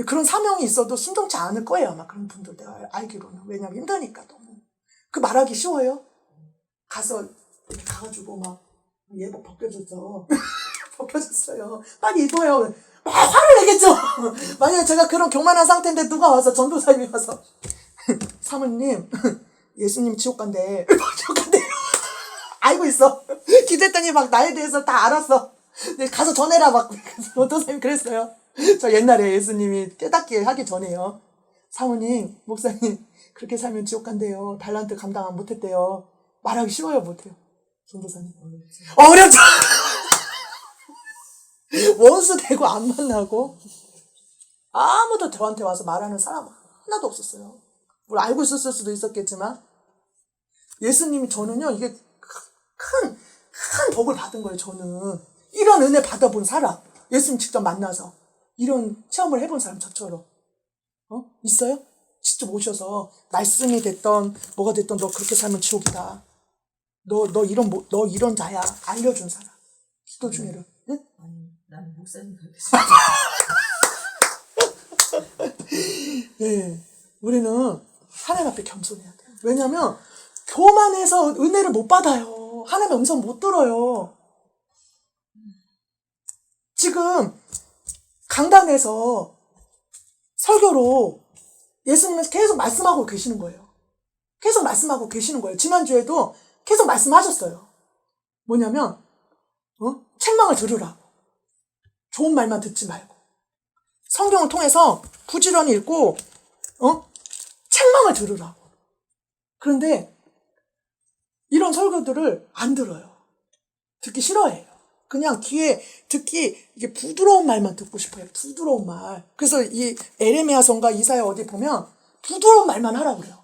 그런 사명이 있어도 순종치 않을 거예요, 아마 그런 분들 내가 알기로는. 왜냐면 힘드니까 너무. 그 말하기 쉬워요? 가서, 이렇게 가가지고 막, 예복 벗겨줬죠. 벗겨줬어요. 빨리 입어요. 막 화를 내겠죠. 만약에 제가 그런 교만한 상태인데 누가 와서 전도사님이 와서 사모님 예수님 지옥 간대. 지옥 간대. 알고 있어. 기대했더니 막 나에 대해서 다 알았어. 가서 전해라 막 전도사님이 그랬어요. 저 옛날에 예수님이 깨닫게 하기 전에요. 사모님 목사님 그렇게 살면 지옥 간대요. 달란트 감당 못했대요. 말하기 쉬워요 못해요. 전도사님. 어렵죠. 원수 되고 안 만나고 아무도 저한테 와서 말하는 사람 하나도 없었어요. 뭘 알고 있었을 수도 있었겠지만 예수님이 저는요 이게 큰 복을 받은 거예요. 저는 이런 은혜 받아본 사람 예수님 직접 만나서 이런 체험을 해본 사람 저처럼 있어요? 직접 오셔서 말씀이 됐던 뭐가 됐던 너 그렇게 살면 지옥이다. 너 이런 자야. 알려준 사람. 기도 중에는. 응? 아니, 나는 목사님 그렇게 네. 우리는 하나님 앞에 겸손해야 돼요. 왜냐면 교만해서 은혜를 못 받아요. 하나님의 음성 못 들어요. 지금 강단에서 설교로 예수님은 계속 말씀하고 계시는 거예요. 계속 말씀하고 계시는 거예요. 지난주에도 계속 말씀하셨어요. 뭐냐면 책망을 들으라고. 좋은 말만 듣지 말고. 성경을 통해서 부지런히 읽고 책망을 들으라고. 그런데 이런 설교들을 안 들어요. 듣기 싫어해요. 그냥 귀에 이게 부드러운 말만 듣고 싶어요. 부드러운 말. 그래서 이 에레미야서인가 이사야 어디 보면 부드러운 말만 하라고 그래요.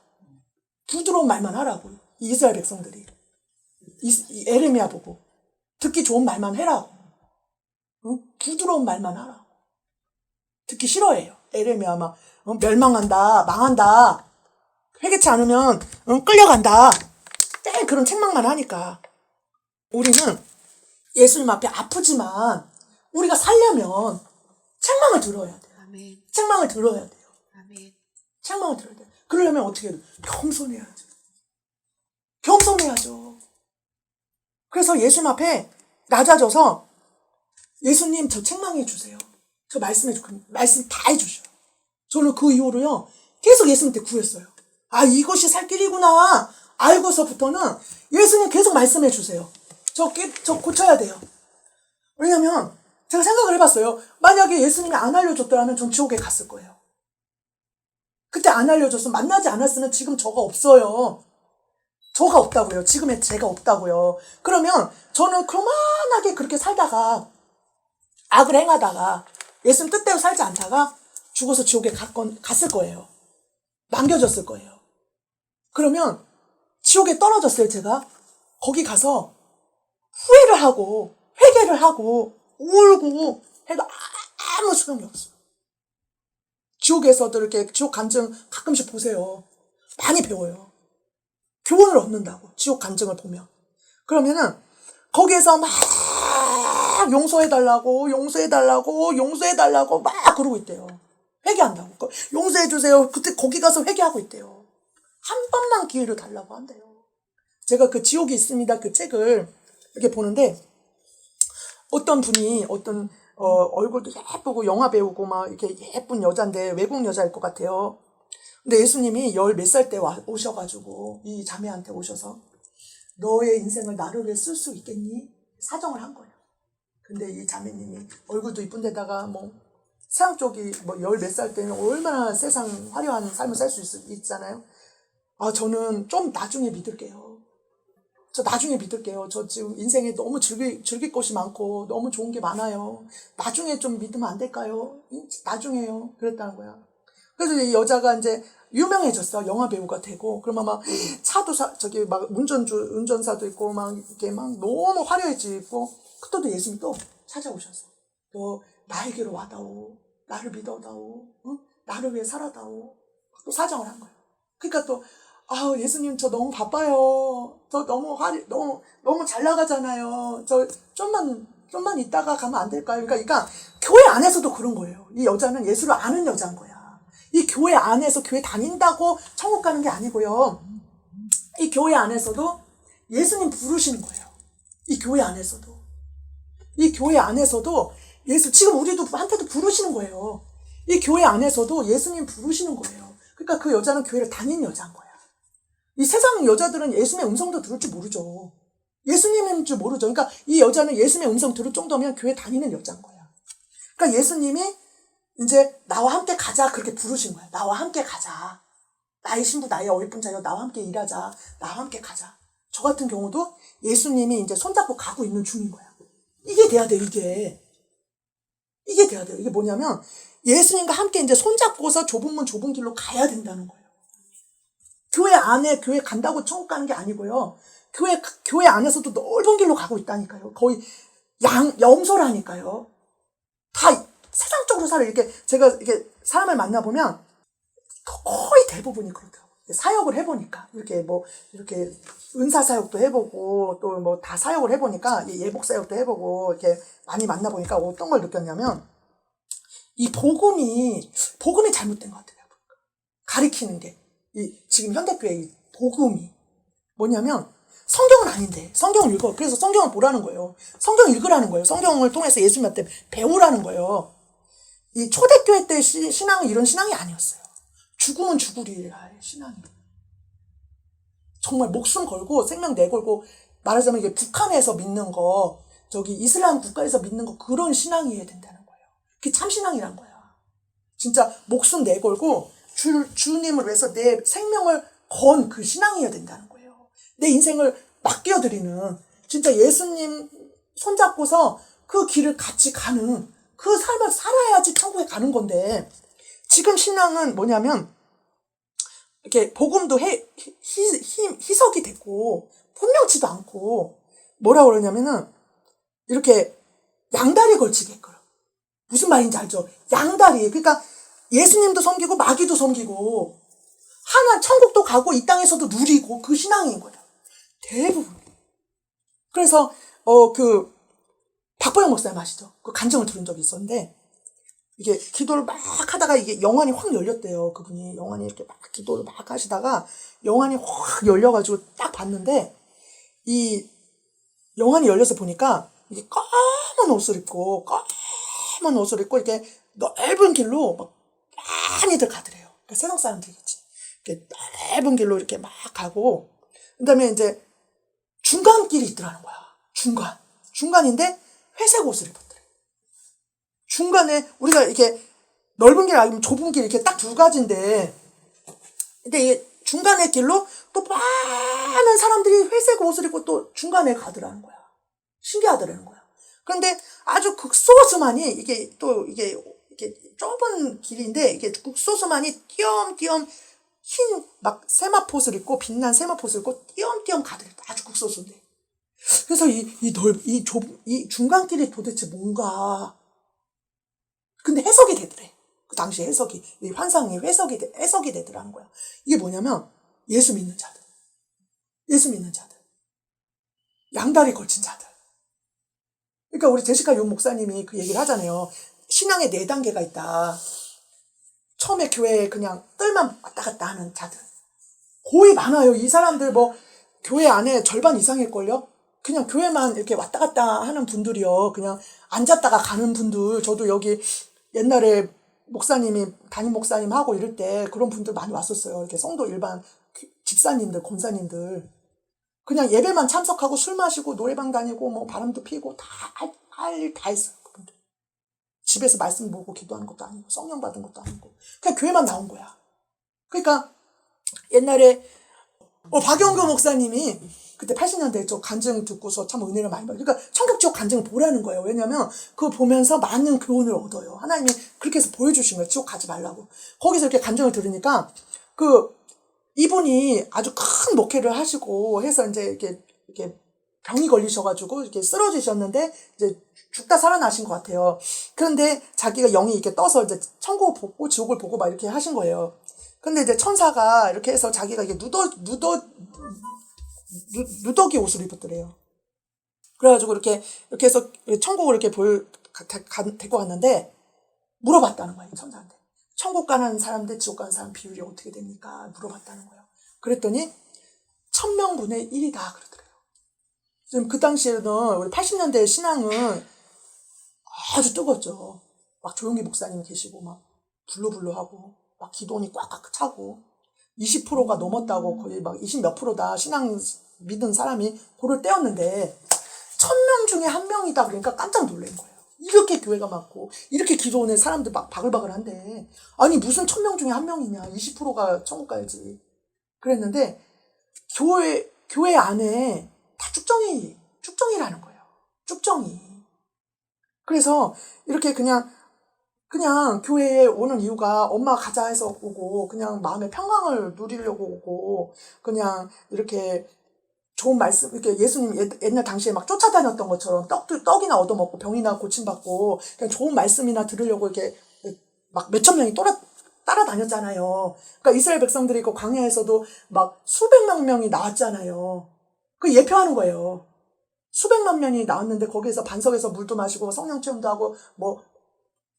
부드러운 말만 하라고. 이 이스라엘 백성들이. 이 에레미야 보고. 듣기 좋은 말만 해라고. 부드러운 말만 하라고. 듣기 싫어해요. 에레미야 막 멸망한다. 망한다. 회개치 않으면 끌려간다. 그런 책망만 하니까. 우리는 예수님 앞에 아프지만 우리가 살려면 책망을 들어야 돼요. 아멘. 책망을 들어야 돼요. 아멘. 책망을 들어야 돼요. 그러려면 어떻게 해요? 겸손해야죠. 겸손해야죠. 그래서 예수님 앞에 낮아져서 예수님 저 책망해 주세요. 저 말씀 다 해주셔요. 저는 그 이후로요 계속 예수님한테 구했어요. 이것이 살 길이구나 알고서부터는 예수님 계속 말씀해 주세요. 저 고쳐야 돼요. 왜냐면 제가 생각을 해봤어요. 만약에 예수님이 안 알려줬더라면 전 지옥에 갔을 거예요. 그때 안 알려줘서 만나지 않았으면 지금 저가 없어요. 저가 없다고요. 지금의 제가 없다고요. 그러면 저는 그만하게 그렇게 살다가 악을 행하다가 예수님 뜻대로 살지 않다가 죽어서 지옥에 갔을 거예요. 남겨졌을 거예요. 그러면 지옥에 떨어졌어요. 제가 거기 가서 후회를 하고 회개를 하고 울고 해도 아무 소용이 없어요. 지옥에서도 이렇게 지옥 간증 가끔씩 보세요. 많이 배워요. 교훈을 얻는다고 지옥 간증을 보면. 그러면은 거기에서 막 용서해달라고 막 그러고 있대요. 회개한다고. 용서해주세요. 그때 거기 가서 회개하고 있대요. 한 번만 기회를 달라고 한대요. 제가 그 지옥이 있습니다 그 책을 이렇게 보는데 어떤 분이 얼굴도 예쁘고 영화 배우고 막 이렇게 예쁜 여잔데 외국 여자일 것 같아요. 근데 예수님이 10몇 살 때 오셔가지고 이 자매한테 오셔서 너의 인생을 나를 위해 쓸 수 있겠니? 사정을 한 거예요. 근데 이 자매님이 얼굴도 이쁜 데다가 뭐 세상 쪽이 뭐 10몇 살 때는 얼마나 세상 화려한 삶을 살 수 있잖아요. 아, 저는 좀 나중에 믿을게요. 저 나중에 믿을게요. 저 지금 인생에 너무 즐길 것이 많고 너무 좋은 게 많아요. 나중에 좀 믿으면 안 될까요? 나중에요. 그랬다는 거야. 그래서 이 여자가 이제 유명해졌어. 영화 배우가 되고. 그러면 막 차도 저기 막 운전사도 있고 막 이렇게 막 너무 화려해지고 그때도 예수님이 또 찾아오셔서 너 나에게로 와다오. 나를 믿어다오. 응? 나를 위해 살아다오. 또 사정을 한 거예요. 그러니까 또 예수님 저 너무 바빠요. 저 너무 잘 나가잖아요. 저 좀만 있다가 가면 안 될까요? 그러니까 교회 안에서도 그런 거예요. 이 여자는 예수를 아는 여자인 거야. 이 교회 안에서 교회 다닌다고 천국 가는 게 아니고요. 이 교회 안에서도 예수님 부르시는 거예요. 이 교회 안에서도 예수 지금 우리도 한테도 부르시는 거예요. 이 교회 안에서도 예수님 부르시는 거예요. 그러니까 그 여자는 교회를 다니는 여자인 거야. 이 세상 여자들은 예수님의 음성도 들을 줄 모르죠. 예수님인 줄 모르죠. 그러니까 이 여자는 예수님의 음성 들을 정도면 교회 다니는 여자인 거야. 그러니까 예수님이 이제 나와 함께 가자 그렇게 부르신 거야. 나와 함께 가자. 나의 신부 나의 어여쁜 자여 나와 함께 일하자. 나와 함께 가자. 저 같은 경우도 예수님이 이제 손잡고 가고 있는 중인 거야. 이게 돼야 돼. 이게 돼야 돼요. 이게 뭐냐면 예수님과 함께 이제 손잡고서 좁은 문 좁은 길로 가야 된다는 거예요. 교회 안에 교회 간다고 천국 가는 게 아니고요. 교회 안에서도 넓은 길로 가고 있다니까요. 거의 염소라니까요. 다 세상적으로 살아. 이렇게 제가 이렇게 사람을 만나보면 거의 대부분이 그렇더라고요. 사역을 해보니까 이렇게 은사 사역도 해보고 또 뭐 다 사역을 해보니까 예복 사역도 해보고 이렇게 많이 만나보니까 어떤 걸 느꼈냐면 이 복음이 잘못된 것 같아요. 가리키는 게 지금 현대교회 이 복음이 뭐냐면 성경은 아닌데 성경을 읽어. 그래서 성경을 보라는 거예요. 성경 읽으라는 거예요. 성경을 통해서 예수님한테 배우라는 거예요. 이 초대교회 때 신앙은 이런 신앙이 아니었어요. 죽으면 죽으리라 신앙이. 정말 목숨 걸고 생명 내걸고 말하자면 이게 북한에서 믿는 거 저기 이슬람 국가에서 믿는 거 그런 신앙이어야 된다는 거예요. 그게 참 신앙이란 거야. 진짜 목숨 내걸고 주님을 위해서 내 생명을 건 그 신앙이어야 된다는 거예요. 내 인생을 맡겨드리는 진짜 예수님 손잡고서 그 길을 같이 가는 그 삶을 살아야지 천국에 가는 건데 지금 신앙은 뭐냐면 이렇게 복음도 희석이 됐고 분명치도 않고 뭐라고 그러냐면은 이렇게 양다리 걸치게끔 무슨 말인지 알죠? 양다리. 그러니까 예수님도 섬기고 마귀도 섬기고 하나 천국도 가고 이 땅에서도 누리고 그 신앙인 거예요. 대부분. 그래서 박보영 목사님 아시죠? 그 간증을 들은 적이 있었는데 이게 기도를 막 하다가 이게 영안이 확 열렸대요. 그분이 영안이 이렇게 막 기도를 막 하시다가 영안이 확 열려가지고 딱 봤는데 이 영안이 열려서 보니까 이게 까만 옷을 입고 이렇게 넓은 길로 막 많이들 가더래요. 그러니까 세상 사람들이겠지. 이렇게 넓은 길로 이렇게 막 가고 그다음에 이제 중간길이 있더라는 거야. 중간인데 회색 옷을 입었더래. 중간에 우리가 이렇게 넓은 길 아니면 좁은 길 이렇게 딱 두 가지인데 근데 이게 중간의 길로 또 많은 사람들이 회색 옷을 입고 또 중간에 가더라는 거야. 신기하더라는 거야. 그런데 아주 극소수만이 이게 좁은 길인데 이게 극소수만이 띄엄띄엄 흰 막 세마포옷을 입고 빛난 세마포옷을 입고 띄엄띄엄 가더래. 아주 극소수인데. 그래서 이 중간길이 도대체 뭔가. 근데 해석이 되더래. 그 당시 이 환상이 해석이 되더라는 거야. 이게 뭐냐면, 예수 믿는 자들. 양다리 걸친 자들. 그러니까 우리 제시카 용 목사님이 그 얘기를 하잖아요. 신앙의 4단계가 있다. 처음에 교회에 그냥 뜰만 왔다 갔다 하는 자들. 거의 많아요. 이 사람들 교회 안에 절반 이상일걸요? 그냥 교회만 이렇게 왔다 갔다 하는 분들이요. 그냥 앉았다가 가는 분들. 저도 여기 옛날에 목사님이, 담임 목사님 하고 이럴 때 그런 분들 많이 왔었어요. 이렇게 성도 일반 집사님들, 권사님들. 그냥 예배만 참석하고 술 마시고 노래방 다니고 뭐 바람도 피고 할 일 다 했어요. 그분들. 집에서 말씀 보고 기도하는 것도 아니고 성령 받은 것도 아니고 그냥 교회만 나온 거야. 그러니까 옛날에 박영교 목사님이 그때 80년대에 저 간증 듣고서 참 은혜를 많이 받아요. 그러니까 천국 지옥 간증을 보라는 거예요. 왜냐면 그거 보면서 많은 교훈을 얻어요. 하나님이 그렇게 해서 보여주신 거예요. 지옥 가지 말라고. 거기서 이렇게 간증을 들으니까 이분이 아주 큰 목회를 하시고 해서 이제 이렇게 병이 걸리셔가지고 이렇게 쓰러지셨는데 이제 죽다 살아나신 것 같아요. 그런데 자기가 영이 이렇게 떠서 이제 천국을 보고 지옥을 보고 막 이렇게 하신 거예요. 근데 이제 천사가 이렇게 해서 자기가 이게 누더기 옷을 입었더래요. 그래가지고 이렇게 해서 천국을 이렇게 데리고 갔는데 물어봤다는 거예요, 천사한테. 천국 가는 사람들, 지옥 가는 사람 비율이 어떻게 됩니까? 물어봤다는 거예요. 그랬더니 1000명분의 1이다 그러더래요. 지금 그 당시에는 우리 80년대 신앙은 아주 뜨겁죠. 막 조용기 목사님 계시고 막 불루불루하고 막 기도원이 꽉꽉 차고 20%가 넘었다고 거의 막 20 몇 프로다 신앙 믿은 사람이 고를 때였는데 1000명 중에 1명이다 그러니까 깜짝 놀란 거예요. 이렇게 교회가 많고 이렇게 기도원에 사람들 막 바글바글한데 아니 무슨 1000명 중에 1명이냐 20%가 천국 가야지 그랬는데 교회 안에 다 쭉정이라는 거예요. 쭉정이. 그래서 이렇게 그냥 교회에 오는 이유가 엄마 가자 해서 오고 그냥 마음의 평강을 누리려고 오고 그냥 이렇게 좋은 말씀 이렇게 예수님 옛날 당시에 막 쫓아다녔던 것처럼 떡이나 얻어먹고 병이나 고침받고 그냥 좋은 말씀이나 들으려고 이렇게 막 몇천 명이 따라다녔잖아요. 그러니까 이스라엘 백성들이 그 광야에서도 막 수백만 명이 나왔잖아요. 그 예표하는 거예요. 수백만 명이 나왔는데 거기에서 반석에서 물도 마시고 성령 체험도 하고 뭐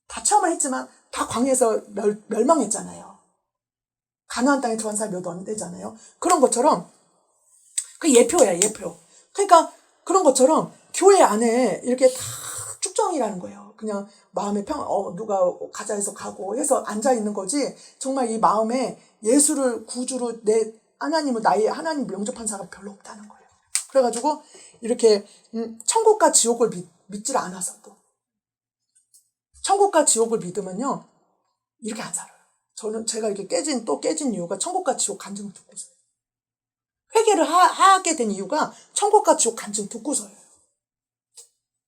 다 체험을 했지만 다 광야에서 멸망했잖아요. 가나안 땅에 들어간 사람이 몇 안 되잖아요. 그런 것처럼 그 예표야, 예표. 그러니까 그런 것처럼 교회 안에 이렇게 다 쭉정이라는 거예요. 그냥 마음의 누가 가자 해서 가고 해서 앉아 있는 거지. 정말 이 마음에 예수를 구주로 하나님을 나의 하나님 영접한 사람이 별로 없다는 거예요. 그래가지고 이렇게 천국과 지옥을 믿질 않아서 또 천국과 지옥을 믿으면요 이렇게 안 살아요. 제가 이렇게 깨진 이유가 천국과 지옥 간증을 듣고서요. 회개를 하게 된 이유가 천국과 지옥 간증 듣고서예요.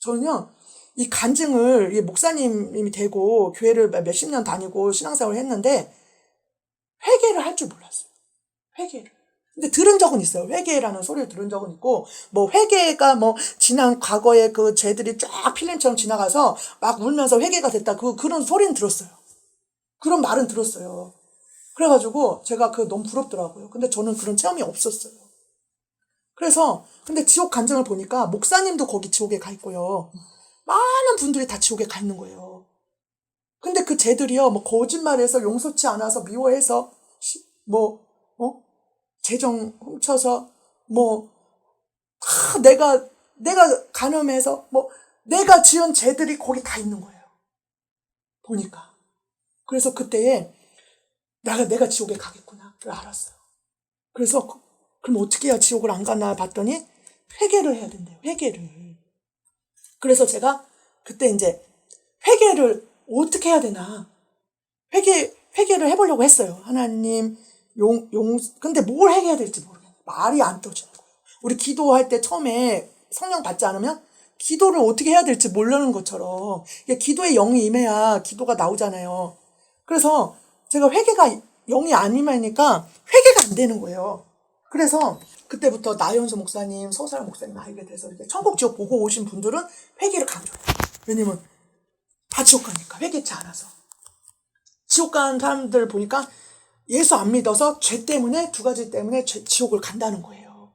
저는요 이 간증을 목사님이 되고 교회를 몇십 년 다니고 신앙생활을 했는데 회개를 할 줄 몰랐어요. 회개를. 근데 들은 적은 있어요. 회개라는 소리를 들은 적은 있고, 뭐 회개가 뭐 지난 과거에 그 죄들이 쫙 필름처럼 지나가서 막 울면서 회개가 됐다. 그런 소리는 들었어요. 그런 말은 들었어요. 그래가지고 제가 너무 부럽더라고요. 근데 저는 그런 체험이 없었어요. 그래서 근데 지옥 간증을 보니까 목사님도 거기 지옥에 가 있고요. 많은 분들이 다 지옥에 가 있는 거예요. 근데 그 죄들이요, 뭐 거짓말해서 용서치 않아서 미워해서 재정 훔쳐서 내가 간음해서 내가 지은 죄들이 거기 다 있는 거예요. 보니까. 그래서 그때에 내가 지옥에 가겠구나. 그걸 알았어요. 그래서 그럼 어떻게 해야 지옥을 안 가나 봤더니 회개를 해야 된대요. 회개를. 그래서 제가 그때 이제 회개를 어떻게 해야 되나 회개를 해보려고 했어요. 하나님 근데 뭘 회개해야 될지 모르겠어요. 말이 안 떠지는 거예요. 우리 기도할 때 처음에 성령 받지 않으면 기도를 어떻게 해야 될지 모르는 것처럼 기도에 영이 임해야 기도가 나오잖아요. 그래서 제가 회개가 영이 안 임하니까 회개가 안 되는 거예요. 그래서 그때부터 나연수 목사님, 서사람 목사님 알게 돼서 이렇게 천국 지옥 보고 오신 분들은 회개를 강조해요. 왜냐면 다 지옥 가니까 회개치 않아서. 지옥 간 사람들 보니까 예수 안 믿어서 죄 때문에 두 가지 때문에 지옥을 간다는 거예요.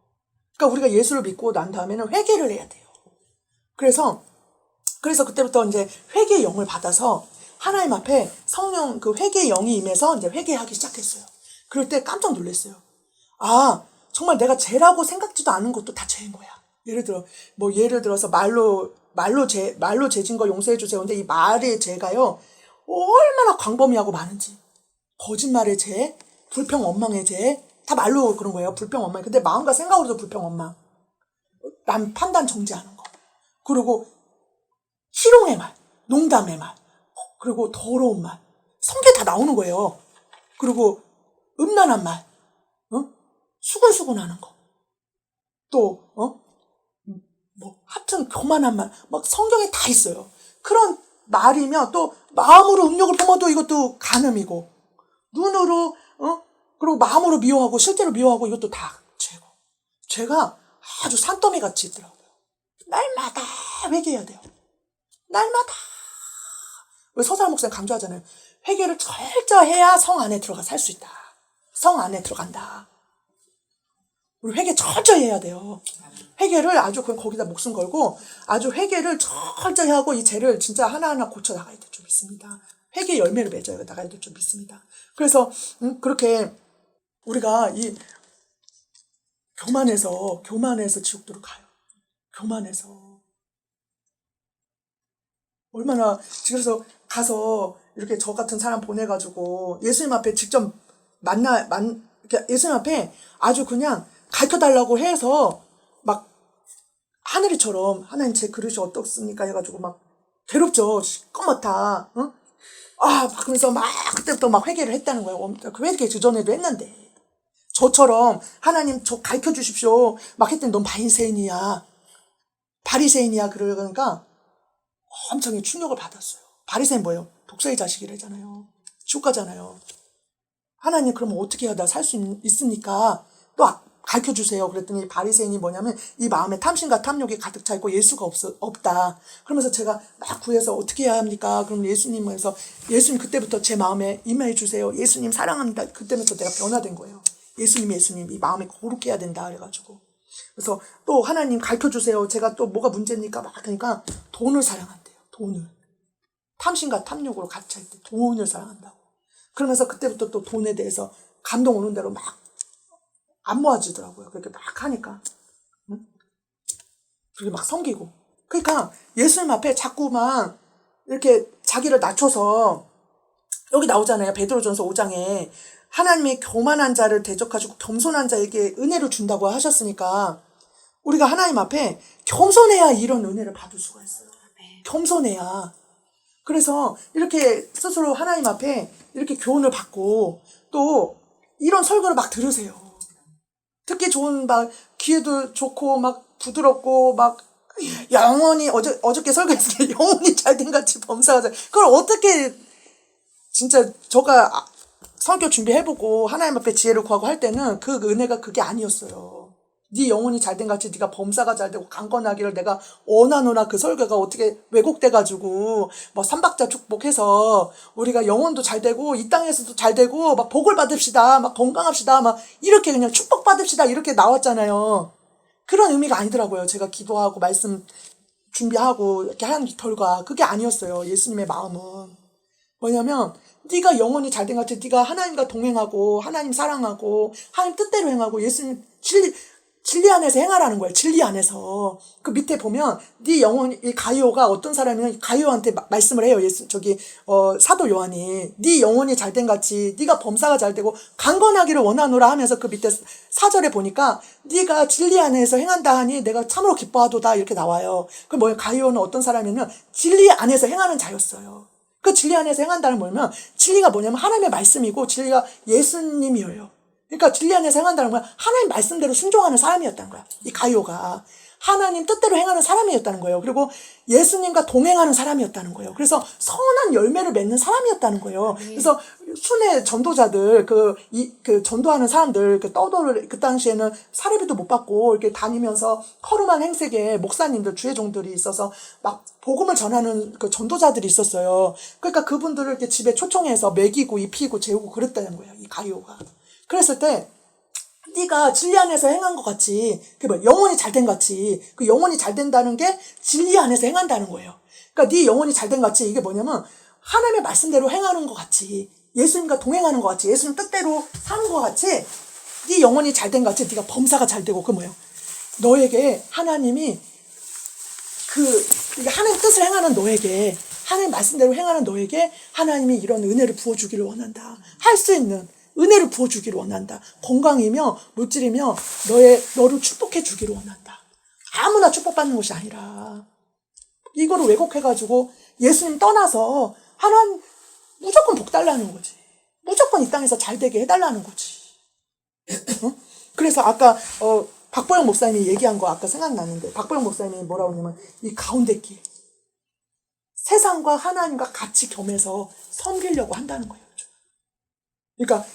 그러니까 우리가 예수를 믿고 난 다음에는 회개를 해야 돼요. 그래서 그때부터 이제 회개의 영을 받아서 하나님 앞에 성령 회개의 영이 임해서 이제 회개하기 시작했어요. 그럴 때 깜짝 놀랐어요. 정말 내가 죄라고 생각지도 않은 것도 다 죄인 거야. 예를 들어서 말로 죄진 거 용서해 주세요. 근데 이 말의 죄가요, 얼마나 광범위하고 많은지. 거짓말의 죄, 불평 원망의 죄, 다 말로 그런 거예요. 불평 원망. 근데 마음과 생각으로도 불평 원망. 남 판단 정지하는 거. 그리고 희롱의 말, 농담의 말, 그리고 더러운 말. 성게 다 나오는 거예요. 그리고 음란한 말, 수근수근하는 거. 또, 하여튼 교만한 말, 막 성경에 다 있어요. 그런 말이면 또 마음으로 음욕을 품어도 이것도 간음이고, 눈으로, 그리고 마음으로 미워하고 실제로 미워하고 이것도 다 죄고. 죄가 아주 산더미 같이 있더라고요. 날마다 회개해야 돼요. 날마다. 왜 서사람 목사님 강조하잖아요. 회개를 철저해야 성 안에 들어가 살 수 있다. 성 안에 들어간다. 우리 회개 철저히 해야 돼요. 회개를 아주 그냥 거기다 목숨 걸고 아주 회개를 철저히 하고 이 죄를 진짜 하나하나 고쳐 나가야 될 줄 믿습니다. 회개 열매를 맺어 나가야 될 줄 믿습니다. 그래서 그렇게 우리가 이 교만해서 지옥도로 가요. 교만해서 얼마나. 그래서 가서 이렇게 저 같은 사람 보내가지고 예수님 앞에 직접 예수님 앞에 아주 그냥 가르쳐달라고 해서 막 하늘이처럼 하나님 제 그릇이 어떻습니까 해가지고 막 괴롭죠. 시꺼멓다. 막 그러면서 막 그때부터 막 회개를 했다는 거예요. 그 회개 그전에도 했는데 저처럼 하나님 저 가르쳐 주십시오 막 했더니 넌 바리새인이야 그러니까 엄청 충격을 받았어요. 바리새인 뭐예요? 독사의 자식이래잖아요. 지옥 가잖아요. 하나님 그러면 어떻게 해야 나 살 수 있습니까? 또 가르쳐 주세요. 그랬더니 바리새인이 뭐냐면 이 마음에 탐심과 탐욕이 가득 차 있고 예수가 없다. 그러면서 제가 막 구해서 어떻게 해야 합니까? 그럼 예수님에서 예수님 그때부터 제 마음에 임해 주세요. 예수님 사랑합니다. 그때부터 내가 변화된 거예요. 예수님 이 마음에 거룩해야 해야 된다 그래가지고. 그래서 또 하나님 가르쳐 주세요. 제가 또 뭐가 문제입니까? 막 하니까 돈을 사랑한대요. 돈을. 탐심과 탐욕으로 가득 차 있대. 돈을 사랑한다고. 그러면서 그때부터 또 돈에 대해서 감동 오는 대로 막 안 모아지더라고요. 그렇게 막 하니까. 그렇게 막 섬기고. 그러니까 예수님 앞에 자꾸만 이렇게 자기를 낮춰서 여기 나오잖아요. 베드로전서 5장에 하나님이 교만한 자를 대적하시고 겸손한 자에게 은혜를 준다고 하셨으니까 우리가 하나님 앞에 겸손해야 이런 은혜를 받을 수가 있어요. 겸손해야. 그래서 이렇게 스스로 하나님 앞에 이렇게 교훈을 받고 또 이런 설교를 막 들으세요. 듣기 좋은 막 귀에도 좋고 막 부드럽고 막 영원히 어저께 설교했을 때 영원히 잘된 같이 범사하자. 그걸 어떻게 진짜 저가 성격 준비해보고 하나님 앞에 지혜를 구하고 할 때는 그 은혜가 그게 아니었어요. 네 영혼이 잘된 같이 네가 범사가 잘되고 강건하기를 내가 원하노라. 그 설교가 어떻게 왜곡돼가지고 뭐 삼박자 축복해서 우리가 영혼도 잘되고 이 땅에서도 잘되고 막 복을 받읍시다 막 건강합시다 막 이렇게 그냥 축복받읍시다 이렇게 나왔잖아요. 그런 의미가 아니더라고요. 제가 기도하고 말씀 준비하고 이렇게 한 결과 그게 아니었어요. 예수님의 마음은 뭐냐면 네가 영혼이 잘된 것 같아. 네가 하나님과 동행하고 하나님 사랑하고 하나님 뜻대로 행하고 예수님 진리 안에서 행하라는 거예요. 진리 안에서. 그 밑에 보면 네 영혼이 이 가이오가 어떤 사람이면 가이오한테 말씀을 해요. 사도 요한이 네 영혼이 잘된 같이 네가 범사가 잘되고 강건하기를 원하노라 하면서 그 밑에 4절에 보니까 네가 진리 안에서 행한다 하니 내가 참으로 기뻐하도다 이렇게 나와요. 그 뭐예요? 가이오는 어떤 사람이면 진리 안에서 행하는 자였어요. 그 진리 안에서 행한다는 뭐냐면 진리가 뭐냐면 하나님의 말씀이고 진리가 예수님이에요. 그러니까 진리 안에서 행한다는 거야. 하나님 말씀대로 순종하는 사람이었다는 거야. 이 가이오가. 하나님 뜻대로 행하는 사람이었다는 거예요. 그리고 예수님과 동행하는 사람이었다는 거예요. 그래서 선한 열매를 맺는 사람이었다는 거예요. 그래서 순회 전도자들, 전도하는 사람들, 떠도를, 그 당시에는 사례비도 못 받고, 이렇게 다니면서 허름한 행색의 목사님들, 주의 종들이 있어서 막 복음을 전하는 그 전도자들이 있었어요. 그러니까 그분들을 이렇게 집에 초청해서 먹이고, 입히고, 재우고 그랬다는 거예요. 이 가이오가. 그랬을 때, 네가 진리 안에서 행한 것 같이, 영혼이 잘된 같이, 그 영혼이 잘 된다는 게 진리 안에서 행한다는 거예요. 그러니까 네 영혼이 잘된 같이 이게 뭐냐면 하나님의 말씀대로 행하는 것 같이, 예수님과 동행하는 것 같이, 예수님 뜻대로 사는 것 같이 네 영혼이 잘된 것 같이 네가 범사가 잘 되고 그 뭐예요? 너에게 하나님이 하나님 뜻을 행하는 너에게 하나님 말씀대로 행하는 너에게 하나님이 이런 은혜를 부어주기를 원한다. 할 수 있는 은혜를 부어주기를 원한다. 건강이며 물질이며 너를 축복해 주기를 원한다. 아무나 축복받는 것이 아니라 이거를 왜곡해가지고 예수님 떠나서 하나님 무조건 복 달라는 거지. 무조건 이 땅에서 잘 되게 해달라는 거지. 어? 그래서 아까 박보영 목사님이 얘기한 거 아까 생각나는데 박보영 목사님이 뭐라고 하냐면 이 가운데 길 세상과 하나님과 같이 겸해서 섬기려고 한다는 거예요. 그러니까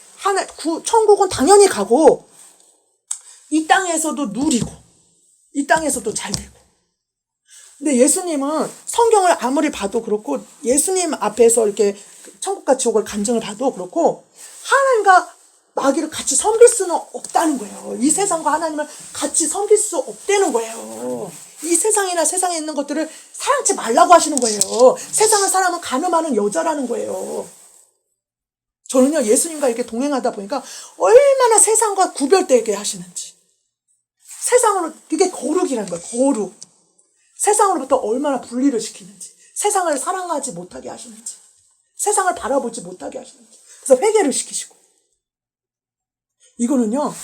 천국은 당연히 가고 이 땅에서도 누리고 이 땅에서도 잘 되고 근데 예수님은 성경을 아무리 봐도 그렇고 예수님 앞에서 이렇게 천국과 지옥을 간증을 봐도 그렇고 하나님과 마귀를 같이 섬길 수는 없다는 거예요. 이 세상과 하나님을 같이 섬길 수 없다는 거예요. 이 세상이나 세상에 있는 것들을 사랑치 말라고 하시는 거예요. 세상을 사람은 가늠하는 여자라는 거예요. 저는요 예수님과 이렇게 동행하다 보니까 얼마나 세상과 구별되게 하시는지 세상으로 그게 거룩이라는 거예요. 거룩. 세상으로부터 얼마나 분리를 시키는지 세상을 사랑하지 못하게 하시는지 세상을 바라보지 못하게 하시는지 그래서 회개를 시키시고 이거는요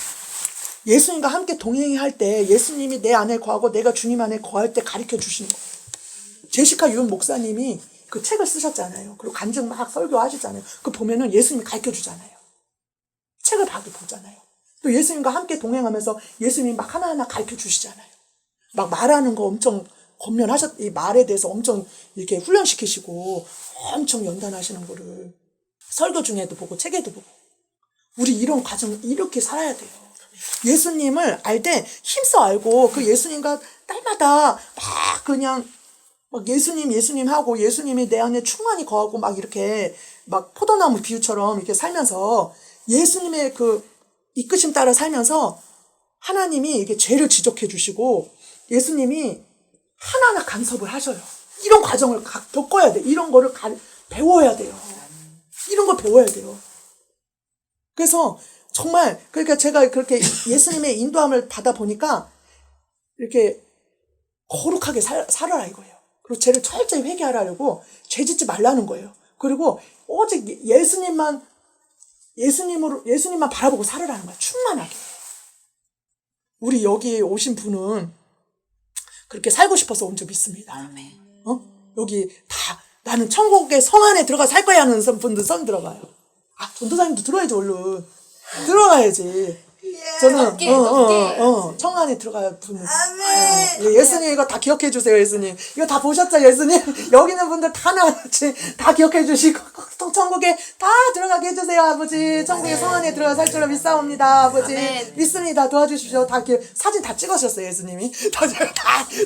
예수님과 함께 동행할 때 예수님이 내 안에 거하고 내가 주님 안에 거할 때 가르쳐 주시는 거예요. 제시카 윤 목사님이 그 책을 쓰셨잖아요. 그리고 간증 막 설교하시잖아요. 그거 보면은 예수님이 가르쳐 주잖아요. 책을 봐도 보잖아요. 또 예수님과 함께 동행하면서 예수님이 막 하나하나 가르쳐 주시잖아요. 막 말하는 거 엄청 이 말에 대해서 엄청 이렇게 훈련시키시고 엄청 연단하시는 거를 설교 중에도 보고 책에도 보고 우리 이런 과정 이렇게 살아야 돼요. 예수님을 알 때 힘써 알고 그 예수님과 딸마다 막 그냥 막 예수님 하고 예수님이 내 안에 충만히 거하고 막 이렇게 막 포도나무 비유처럼 이렇게 살면서 예수님의 그 이끄심 따라 살면서 하나님이 이게 죄를 지적해 주시고 예수님이 하나하나 간섭을 하셔요. 이런 과정을 겪어야 돼. 이런 거를 배워야 돼요. 이런 걸 배워야 돼요. 그래서 정말 그러니까 제가 그렇게 예수님의 인도함을 받아 보니까 이렇게 거룩하게 살아라 이거예요. 그리고 죄를 철저히 회개하라고 죄 짓지 말라는 거예요. 그리고 오직 예수님만 바라보고 살아라는 거야. 충만하게. 우리 여기 오신 분은 그렇게 살고 싶어서 온 줄 믿습니다. 여기 다 나는 천국의 성 안에 들어가 살 거야 하는 분들 선 들어가요. 전도사님도 들어야지 얼른. 들어가야지. 저는 청 안에 들어가야 분을. 예수님 이거 다 기억해 주세요. 예수님 이거 다 보셨죠? 예수님 여기 있는 분들 다 나같이 다 기억해 주시고 천국에 다 들어가게 해주세요. 아버지 천국의 성 안에 들어가 살 줄로 믿사옵니다. 아버지 믿습니다. 도와주십시오. 다 사진 다 찍으셨어요. 예수님이 다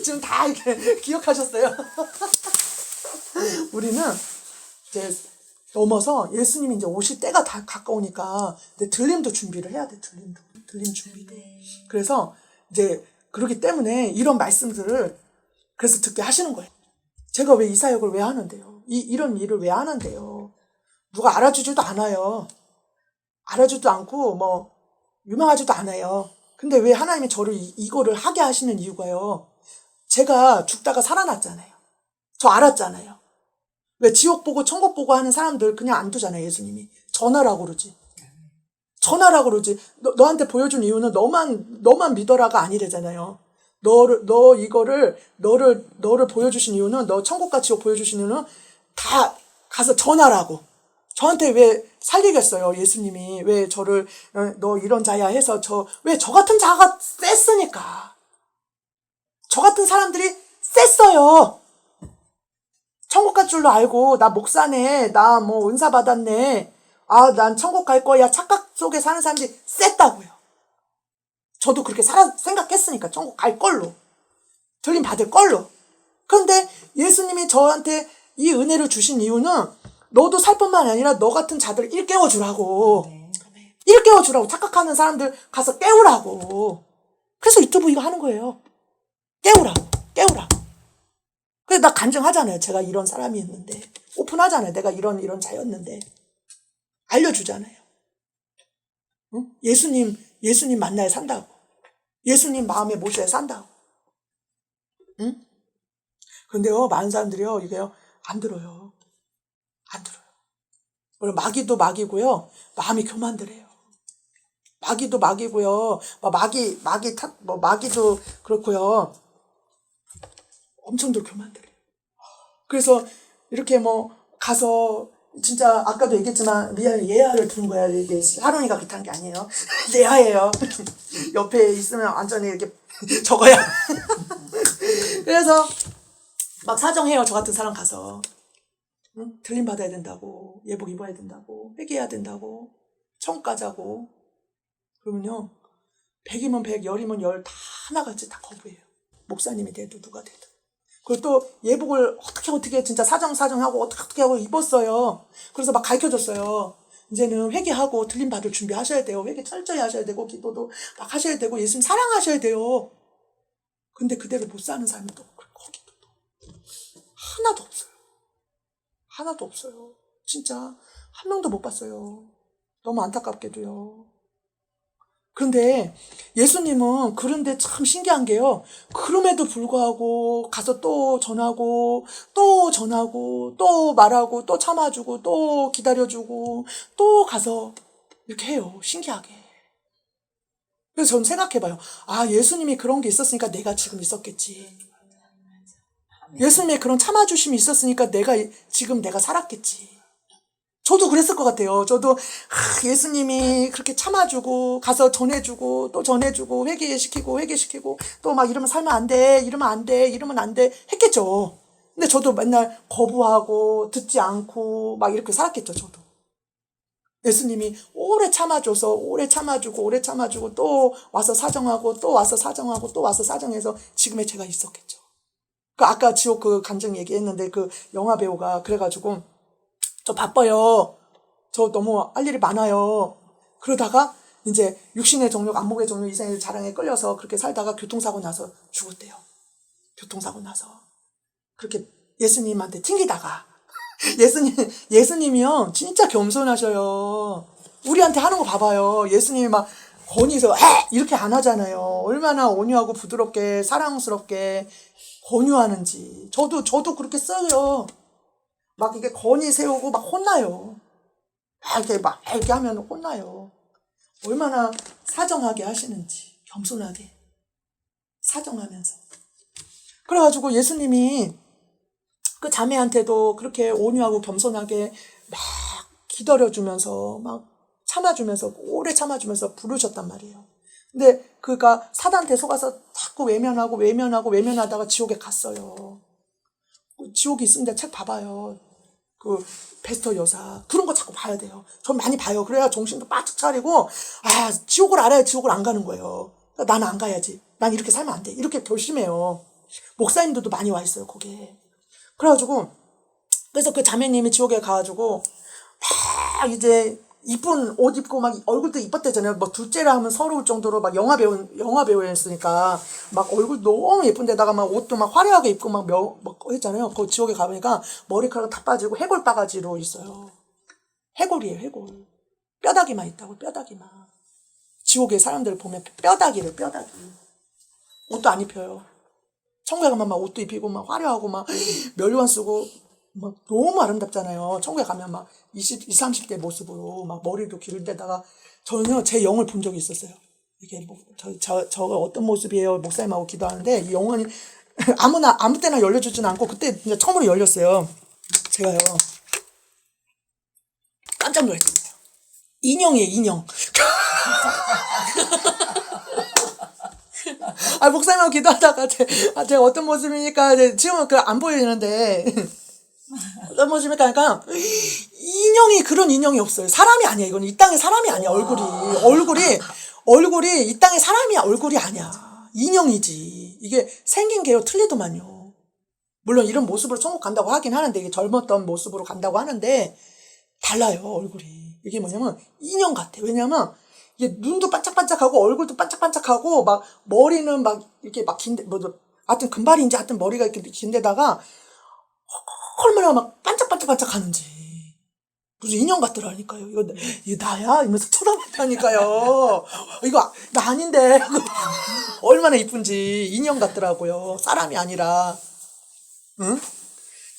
지금 다 이렇게 기억하셨어요. 우리는 이제 넘어서 예수님이 이제 오실 때가 다 가까우니까 이제 들림도 준비를 해야 돼. 들림 준비도. 그래서 이제 그렇기 때문에 이런 말씀들을 그래서 듣게 하시는 거예요. 제가 왜 이 사역을 왜 하는데요? 이런 일을 왜 하는데요? 누가 알아주지도 않아요. 알아주지도 않고 뭐 유명하지도 않아요. 근데 왜 하나님이 저를 이거를 하게 하시는 이유가요. 제가 죽다가 살아났잖아요. 저 알았잖아요. 왜 지옥 보고 천국 보고 하는 사람들 그냥 안 두잖아요. 예수님이. 전하라고 그러지. 전하라고 그러지. 너한테 보여준 이유는 너만 믿어라가 아니래잖아요. 너를 보여주신 이유는 너 천국과 지옥 보여주신 이유는 다 가서 전하라고. 저한테 왜 살리겠어요. 예수님이. 왜 저를 너 이런 자야 해서 왜 저 같은 자가 셌으니까. 저 같은 사람들이 셌어요. 천국 갈 줄로 알고 나 목사네. 나 뭐 은사 받았네. 난 천국 갈 거야. 착각 속에 사는 사람들이 셌다고요. 저도 그렇게 생각했으니까 천국 갈 걸로. 들림 받을 걸로. 그런데 예수님이 저한테 이 은혜를 주신 이유는 너도 살 뿐만 아니라 너 같은 자들 일깨워 주라고. 일깨워 주라고. 착각하는 사람들 가서 깨우라고. 그래서 유튜브 이거 하는 거예요. 깨우라고. 그래서 나 간증하잖아요. 제가 이런 사람이었는데. 오픈하잖아요. 내가 이런 자였는데. 알려주잖아요. 응? 예수님 만나야 산다고. 예수님 마음에 모셔야 산다고. 응? 근데요, 많은 사람들이요, 이게요, 안 들어요. 안 들어요. 그리고 마귀도 마귀고요, 마음이 교만들해요. 마귀도 마귀고요, 마귀도 그렇고요, 엄청들 교만들해요. 그래서 이렇게 뭐 가서 진짜 아까도 얘기했지만 미안해 예하를 두는 거야. 이게 하론이가 그딴 게 아니에요. 예하예요. 옆에 있으면 완전히 이렇게 적어야. 그래서 막 사정해요. 저 같은 사람 가서. 응? 들림 받아야 된다고, 예복 입어야 된다고, 회개해야 된다고, 천국 가자고. 그러면요, 100이면 100, 10이면 10, 다 하나같이 다 거부해요. 목사님이 돼도 누가 돼도. 그리고 또 예복을 어떻게 진짜 사정하고 어떻게 하고 입었어요. 그래서 막 가르쳐줬어요. 이제는 회개하고 들림 받을 준비하셔야 돼요. 회개 철저히 하셔야 되고 기도도 막 하셔야 되고 예수님 사랑하셔야 돼요. 근데 그대로 못 사는 사람이 또 거기도 또 하나도 없어요. 하나도 없어요. 진짜 한 명도 못 봤어요. 너무 안타깝게도요. 그런데 예수님은 그런데 참 신기한 게요. 그럼에도 불구하고 가서 또 전하고 또 말하고 또 참아주고 또 기다려주고 또 가서 이렇게 해요. 신기하게. 그래서 저는 생각해봐요. 아, 예수님이 그런 게 있었으니까 내가 지금 있었겠지. 예수님의 그런 참아주심이 있었으니까 지금 내가 살았겠지. 저도 그랬을 것 같아요. 저도 예수님이 그렇게 참아주고 가서 전해주고 또 전해주고 회개시키고 또 막 이러면 살면 안 돼, 이러면 안 돼 했겠죠. 근데 저도 맨날 거부하고 듣지 않고 막 이렇게 살았겠죠. 저도. 예수님이 오래 참아주고 또 와서 사정하고 또 와서 사정하고 또 와서 사정해서 지금의 제가 있었겠죠. 아까 지옥 그 간증 얘기했는데 그 영화 배우가 그래가지고 저 바빠요. 저 너무 할 일이 많아요. 그러다가 이제 육신의 정욕, 안목의 정욕, 이생의 자랑에 끌려서 그렇게 살다가 교통사고 나서 죽었대요. 교통사고 나서. 그렇게 예수님한테 튕기다가. 예수님이요. 진짜 겸손하셔요. 우리한테 하는 거 봐봐요. 예수님이 막 권위에서 이렇게 안 하잖아요. 얼마나 온유하고 부드럽게 사랑스럽게 권유하는지. 저도 그렇게 써요. 막 이게 건의 세우고 막 혼나요. 막 이렇게 하면 혼나요. 얼마나 사정하게 하시는지, 겸손하게 사정하면서. 그래가지고 예수님이 그 자매한테도 그렇게 온유하고 겸손하게 막 기다려주면서 막 참아주면서 오래 참아주면서 부르셨단 말이에요. 근데 그가 사단한테 속아서 자꾸 외면하다가 지옥에 갔어요. 지옥이 있습니다. 책 봐봐요. 그 베스터 여사 그런 거 자꾸 봐야 돼요. 전 많이 봐요. 그래야 정신도 바짝 차리고 지옥을 알아야 지옥을 안 가는 거예요. 나는 안 가야지. 난 이렇게 살면 안 돼. 이렇게 결심해요. 목사님들도 많이 와 있어요. 거기에. 그래가지고 그래서 그 자매님이 지옥에 가가지고 막 이제 이쁜 옷 입고 막 얼굴도 이뻤대잖아요. 뭐 둘째라 하면 서러울 정도로 막 영화 배우였으니까 막 얼굴 너무 예쁜데다가 막 옷도 막 화려하게 입고 막 했잖아요. 그 지옥에 가보니까 머리카락 다 빠지고 해골 바가지로 있어요. 해골이에요, 해골. 뼈다귀만 있다고, 뼈다귀만. 지옥에 사람들 보면 뼈다귀를 뼈다귀. 옷도 안 입혀요. 천국에 가면 막 옷도 입히고 막 화려하고 막 면류관 쓰고 막 너무 아름답잖아요. 천국에 가면 막 20, 30대 모습으로 막 머리도 기른 데다가 저는요, 제 영을 본 적이 있었어요. 이게 저가 어떤 모습이에요? 목사님하고 기도하는데 이 영은 아무 때나 열려주진 않고 그때 이제 처음으로 열렸어요. 제가요. 깜짝 놀랐잖아요. 인형이에요, 인형. 목사님하고 기도하다가 제가 어떤 모습이니까 지금은 안 보이는데 어떤 모습이니까 하니까 인형이 그런 인형이 없어요. 사람이 아니야. 이거는 이 땅의 사람이 아니야. 얼굴이 이 땅의 사람이야. 얼굴이 아니야. 인형이지. 이게 생긴 게요 틀리더만요. 물론 이런 모습으로 천국 간다고 하긴 하는데 이게 젊었던 모습으로 간다고 하는데 달라요. 얼굴이. 이게 뭐냐면 인형 같아. 왜냐면 이게 눈도 반짝반짝하고 얼굴도 반짝반짝하고 막 머리는 막 이렇게 막 긴데 하여튼 금발인지 하여튼 머리가 이렇게 긴데다가 얼마나 막 반짝반짝반짝하는지. 무슨 인형 같더라니까요. 이거 나야? 이러면서 쳐다봤다니까요. 이거 나 아닌데. 얼마나 이쁜지 인형 같더라고요. 사람이 아니라. 응?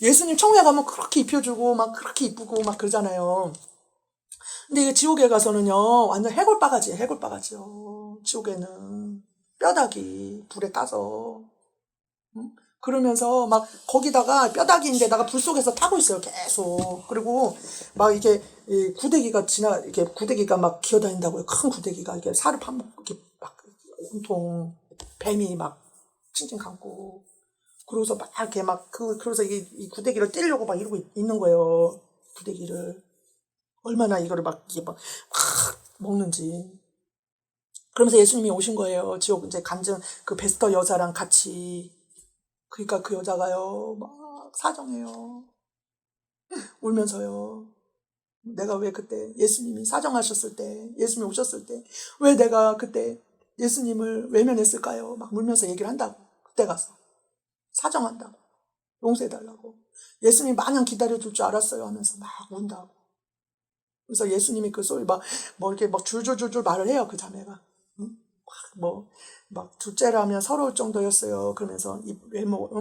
예수님 천국에 가면 그렇게 입혀주고 막 그렇게 이쁘고 막 그러잖아요. 근데 이게 지옥에 가서는요, 완전 해골바가지요. 지옥에는 뼈다귀 불에 따서. 응? 그러면서 막 거기다가 뼈다귀인데다가 불 속에서 타고 있어요, 계속. 그리고 막 이게 이 이렇게 구데기가 막 기어다닌다고요. 큰 구데기가 이렇게 살을 파먹고 이렇게 막 온통 뱀이 막 칭칭 감고. 그러고서 막 이렇게 막 그래서 이 구데기를 떼려고 막 이러고 있는 거예요. 구데기를. 얼마나 이거를 막 이게 막 먹는지. 그러면서 예수님이 오신 거예요. 지옥 이제 간증 그 베스터 여자랑 같이. 그러니까 그 여자가요, 막 사정해요. 울면서요. 내가 왜 그때 예수님이 사정하셨을 때, 예수님이 오셨을 때, 왜 내가 그때 예수님을 외면했을까요? 막 울면서 얘기를 한다고. 그때 가서. 사정한다고. 용서해달라고. 예수님이 마냥 기다려줄 줄 알았어요 하면서 막 운다고. 그래서 예수님이 그 소리 뭐 이렇게 막 줄줄줄줄 말을 해요, 그 자매가. 응? 막 둘째라면 서러울 정도였어요. 그러면서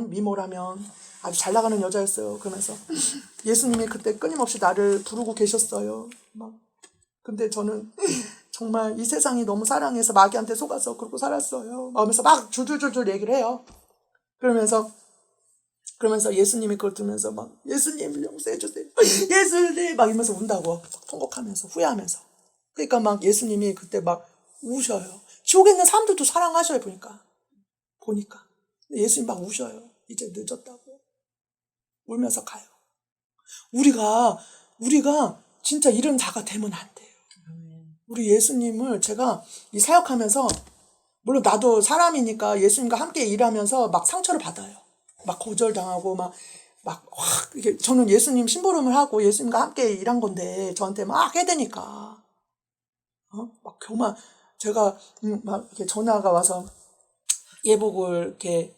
미모라면 아주 잘 나가는 여자였어요. 그러면서 예수님이 그때 끊임없이 나를 부르고 계셨어요. 근데 저는 정말 이 세상이 너무 사랑해서 마귀한테 속아서 그러고 살았어요. 하면서 막 줄줄줄줄 얘기를 해요. 그러면서 예수님이 그걸 들으면서 막 예수님 용서해 주세요. 예수님 막 이러면서 운다고. 통곡하면서 후회하면서. 그러니까 막 예수님이 그때 막 우셔요. 지옥에 있는 사람들도 사랑하셔요, 보니까. 예수님 막 우셔요. 이제 늦었다고. 울면서 가요. 우리가 진짜 이런 자가 되면 안 돼요. 우리 예수님을 제가 이 사역하면서, 물론 나도 사람이니까 예수님과 함께 일하면서 막 상처를 받아요. 막 거절당하고 이게 저는 예수님 심부름을 하고 예수님과 함께 일한 건데 저한테 막 해대니까 막 교만 제가 막 이렇게 전화가 와서 예복을 이렇게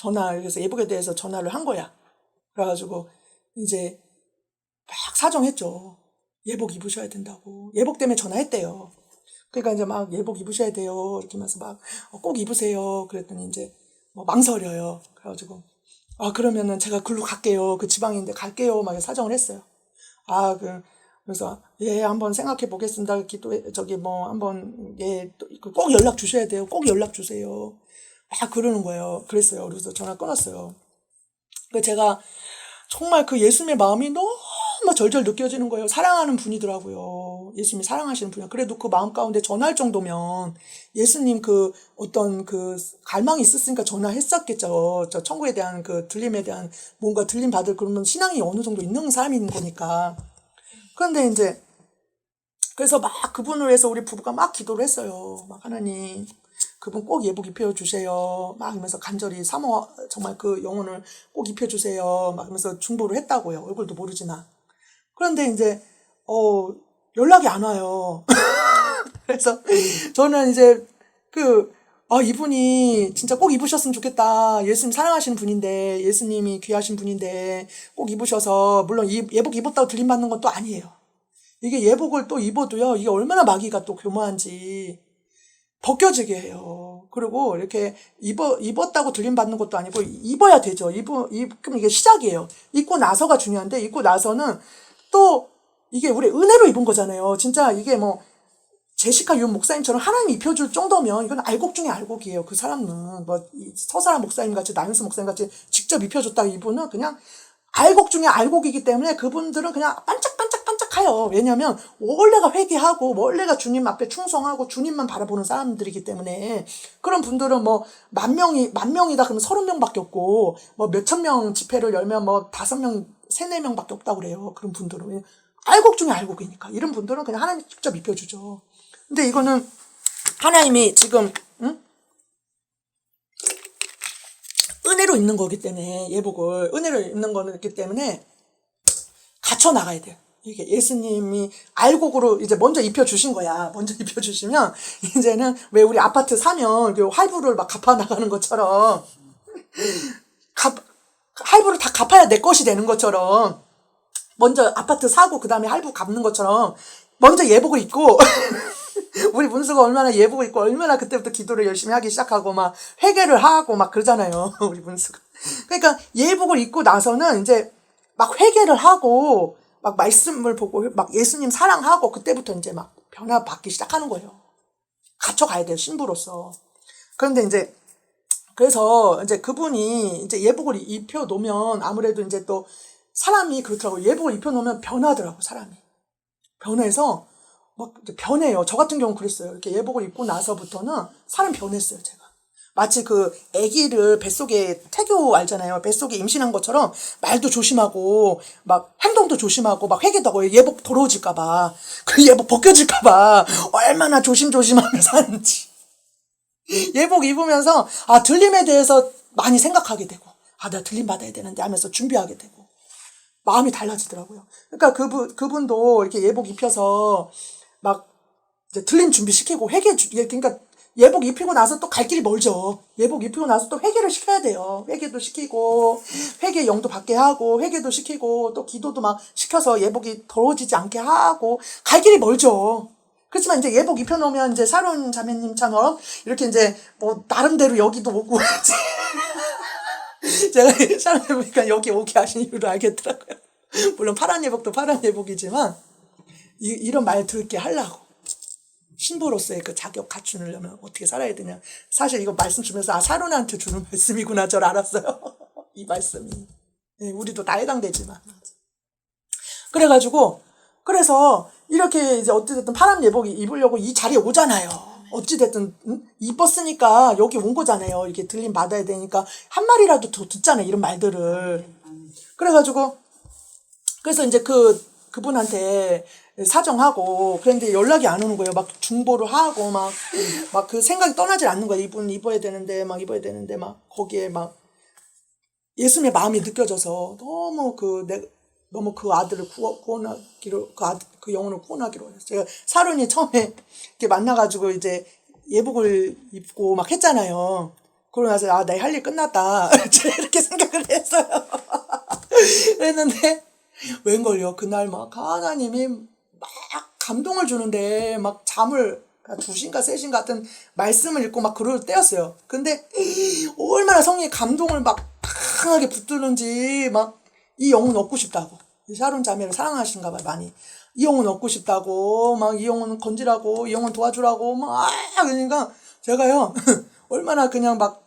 그래서 예복에 대해서 전화를 한 거야. 그래가지고 이제 막 사정했죠. 예복 입으셔야 된다고. 예복 때문에 전화했대요. 그러니까 이제 막 예복 입으셔야 돼요. 이렇게 하면서 막 꼭 입으세요. 그랬더니 이제 망설여요. 그래가지고 그러면은 제가 글로 갈게요. 그 지방인데 갈게요. 막 사정을 했어요. 그래서 예, 한번 생각해 보겠습니다. 한번 꼭 연락 주셔야 돼요. 꼭 연락 주세요. 막 그러는 거예요. 그랬어요. 그래서 전화 끊었어요. 제가 정말 그 예수님의 마음이 너무 절절 느껴지는 거예요. 사랑하는 분이더라고요. 예수님이 사랑하시는 분이야. 그래도 그 마음 가운데 전화할 정도면 예수님 그 어떤 그 갈망이 있었으니까 전화했었겠죠. 저 천국에 대한 그 들림에 대한 뭔가 들림 받을 그러면 신앙이 어느 정도 있는 사람인 거니까. 그런데 이제 그래서 막 그분을 위해서 우리 부부가 막 기도를 했어요. 막 하나님 그분 꼭 예복 입혀주세요. 막 하면서 간절히 정말 그 영혼을 꼭 입혀주세요. 막 하면서 중보를 했다고요. 얼굴도 모르지만. 그런데 이제, 연락이 안 와요. 그래서 저는 이제 이분이 진짜 꼭 입으셨으면 좋겠다. 예수님 사랑하시는 분인데, 예수님이 귀하신 분인데, 꼭 입으셔서, 물론 예복 입었다고 들림받는 건 또 아니에요. 이게 예복을 또 입어도요, 이게 얼마나 마귀가 또 교묘한지, 벗겨지게 해요. 그리고 이렇게 입었다고 들림받는 것도 아니고 입어야 되죠. 그럼 이게 시작이에요. 입고 나서가 중요한데 입고 나서는 또 이게 우리 은혜로 입은 거잖아요. 진짜 이게 제시카 윤 목사님처럼 하나님 입혀줄 정도면 이건 알곡 중에 알곡이에요. 그 사람은 서사라 목사님 같이 나윤수 목사님 같이 직접 입혀줬다 이분은 그냥 알곡 중에 알곡이기 때문에 그분들은 그냥 반짝반짝반짝해요. 왜냐하면 원래가 회개하고 원래가 주님 앞에 충성하고 주님만 바라보는 사람들이기 때문에 그런 분들은 만 명이다 그러면 30명밖에 없고 몇천 명 집회를 열면 5명, 3-4명밖에 없다고 그래요. 그런 분들은 알곡 중에 알곡이니까 이런 분들은 그냥 하나님 직접 입혀주죠. 근데 이거는 하나님이 지금 은혜로 입는 거기 때문에 예복을 은혜로 입는 거기 때문에 갖춰 나가야 돼요. 이게 예수님이 알곡으로 이제 먼저 입혀주신 거야. 먼저 입혀주시면 이제는 왜 우리 아파트 사면 그 할부를 막 갚아 나가는 것처럼 할부를 다 갚아야 내 것이 되는 것처럼 먼저 아파트 사고 그 다음에 할부 갚는 것처럼 먼저 예복을 입고 우리 문수가 얼마나 예복을 입고 얼마나 그때부터 기도를 열심히 하기 시작하고 막 회개를 하고 막 그러잖아요. 우리 문수가. 그러니까 예복을 입고 나서는 이제 막 회개를 하고 막 말씀을 보고 막 예수님 사랑하고 그때부터 이제 막 변화받기 시작하는 거예요. 갇혀가야 돼요, 신부로서. 그런데 이제 그래서 이제 그분이 이제 예복을 입혀 놓으면 아무래도 이제 또 사람이 그렇더라고요. 예복을 입혀 놓으면 변하더라고, 사람이. 변해서 막 변해요. 저 같은 경우는 그랬어요. 이렇게 예복을 입고 나서부터는 사람 변했어요, 제가. 마치 그 아기를 뱃속에 태교 알잖아요. 뱃속에 임신한 것처럼 말도 조심하고 막 행동도 조심하고 막 회개도 하고 예복 더러워질까봐 그 예복 벗겨질까봐 얼마나 조심조심하며 사는지. 예복 입으면서 아 들림에 대해서 많이 생각하게 되고 아 내가 들림 받아야 되는데 하면서 준비하게 되고 마음이 달라지더라고요. 그러니까 그분도 이렇게 예복 입혀서 막 이제 들림 준비시키고 그러니까 예복 입히고 나서 또 갈 길이 멀죠. 예복 입히고 나서 또 회개를 시켜야 돼요. 회개도 시키고 회개 영도 받게 하고 회개도 시키고 또 기도도 막 시켜서 예복이 더러워지지 않게 하고 갈 길이 멀죠. 그렇지만 이제 예복 입혀놓으면 이제 사론 자매님처럼 이렇게 이제 뭐 나름대로 여기도 오고 제가 사람 해보니까 여기 오게 하신 이유를 알겠더라고요. 물론 파란 예복도 파란 예복이지만 이런 말 듣게 하려고. 신부로서의 그 자격 갖추려면 어떻게 살아야 되냐. 사실 이거 말씀 주면서 아 사론한테 주는 말씀이구나 저를 알았어요. 이 말씀이. 네, 우리도 다 해당되지만. 그래가지고 그래서 이렇게 이제 어찌됐든 파란 예복 입으려고 이 자리에 오잖아요. 어찌됐든 입었으니까 여기 온 거잖아요. 이렇게 들림 받아야 되니까 한 마리라도 더 듣잖아요. 이런 말들을. 그래가지고 그래서 이제 그분한테 사정하고 그런데 연락이 안 오는 거예요. 막 중보를 하고 막 그 생각이 떠나질 않는 거예요. 이분 입어야 되는데 막 거기에 막 예수님의 마음이 느껴져서 너무 그 아들을 구원하기로 그 영혼을 구원하기로 했어요. 제가 사륜이 처음에 이렇게 만나가지고 이제 예복을 입고 막 했잖아요. 그러고 나서 아, 내 할 일 끝났다. 이렇게 생각을 했어요. 그랬는데 웬걸요. 그날 막 하나님이 막 감동을 주는데 막 잠을 2시인가 3시 같은 말씀을 읽고 막 그럴 때였어요. 근데 얼마나 성령의 감동을 막 강하게 붙드는지 막 이 영혼 얻고 싶다고. 샤론 자매를 사랑하신가 봐요, 많이. 이 영혼 얻고 싶다고, 막 이 영혼 건지라고, 이 영혼 도와주라고, 막, 그러니까 제가요, 얼마나 그냥 막,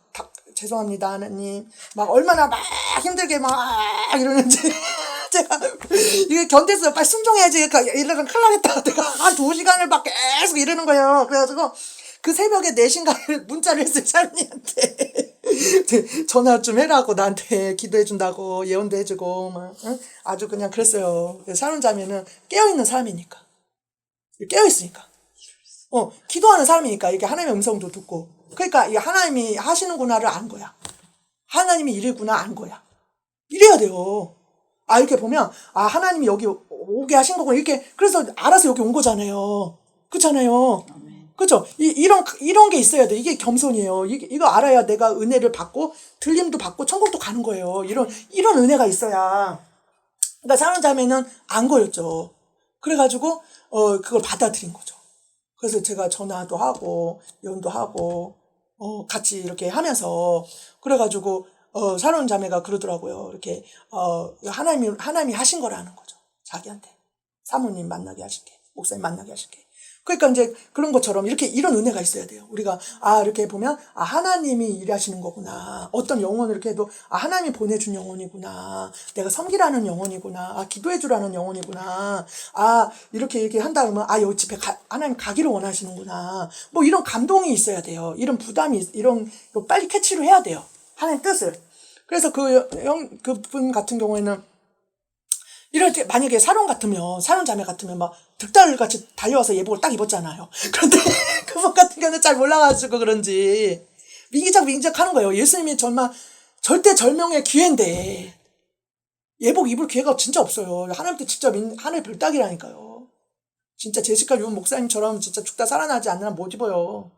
죄송합니다, 하나님. 막 얼마나 막 힘들게 막 이러는지. 제가 이게 견뎠어요. 빨리 순종해야지. 이러면 큰일 나겠다. 내가 한 2시간을 막 계속 이러는 거예요. 그래가지고 그 새벽에 4시인가 문자를 했어요. 샤론이한테. 전화 좀 해라고 나한테 기도해준다고 예언도 해주고 막 응? 아주 그냥 그랬어요. 샤론 자매는 깨어있는 사람이니까. 깨어있으니까. 기도하는 사람이니까 이게 하나님의 음성도 듣고 그러니까 이게 하나님이 하시는구나를 안 거야. 하나님이 이래구나 안 거야. 이래야 돼요. 아 이렇게 보면 아 하나님이 여기 오게 하신 거고 이렇게 그래서 알아서 여기 온 거잖아요. 그렇잖아요. 그렇죠. 이런 게 있어야 돼. 이게 겸손이에요. 이거 알아야 내가 은혜를 받고 들림도 받고 천국도 가는 거예요. 이런 은혜가 있어야. 그러니까 사는 자매는 안 거였죠. 그래가지고 그걸 받아들인 거죠. 그래서 제가 전화도 하고 연도 하고 같이 이렇게 하면서 그래가지고 사는 자매가 그러더라고요. 이렇게 하나님이 하신 거라는 거죠. 자기한테 사모님 만나게 하실게, 목사님 만나게 하실게. 그러니까 이제 그런 것처럼 이런 은혜가 있어야 돼요. 우리가 이렇게 보면 하나님이 일하시는 거구나. 어떤 영혼을 이렇게 해도 하나님이 보내준 영혼이구나. 내가 섬기라는 영혼이구나. 기도해주라는 영혼이구나. 이렇게 한다 그러면 여기 집에 하나님 가기를 원하시는구나. 뭐 이런 감동이 있어야 돼요. 이런 부담이 빨리 캐치를 해야 돼요. 하나님 뜻을. 그래서 그분 같은 경우에는 이럴 때 만약에 사론 자매 같으면 막 득달같이 달려와서 예복을 딱 입었잖아요. 그런데 그분 같은 경우는 잘 몰라가지고 그런지 민기적 하는 거예요. 예수님이 정말 절대절명의 기회인데 예복 입을 기회가 진짜 없어요. 하나님께 직접 하늘 별따기라니까요. 진짜 제시카 유은 목사님처럼 진짜 죽다 살아나지 않는 한 못 입어요.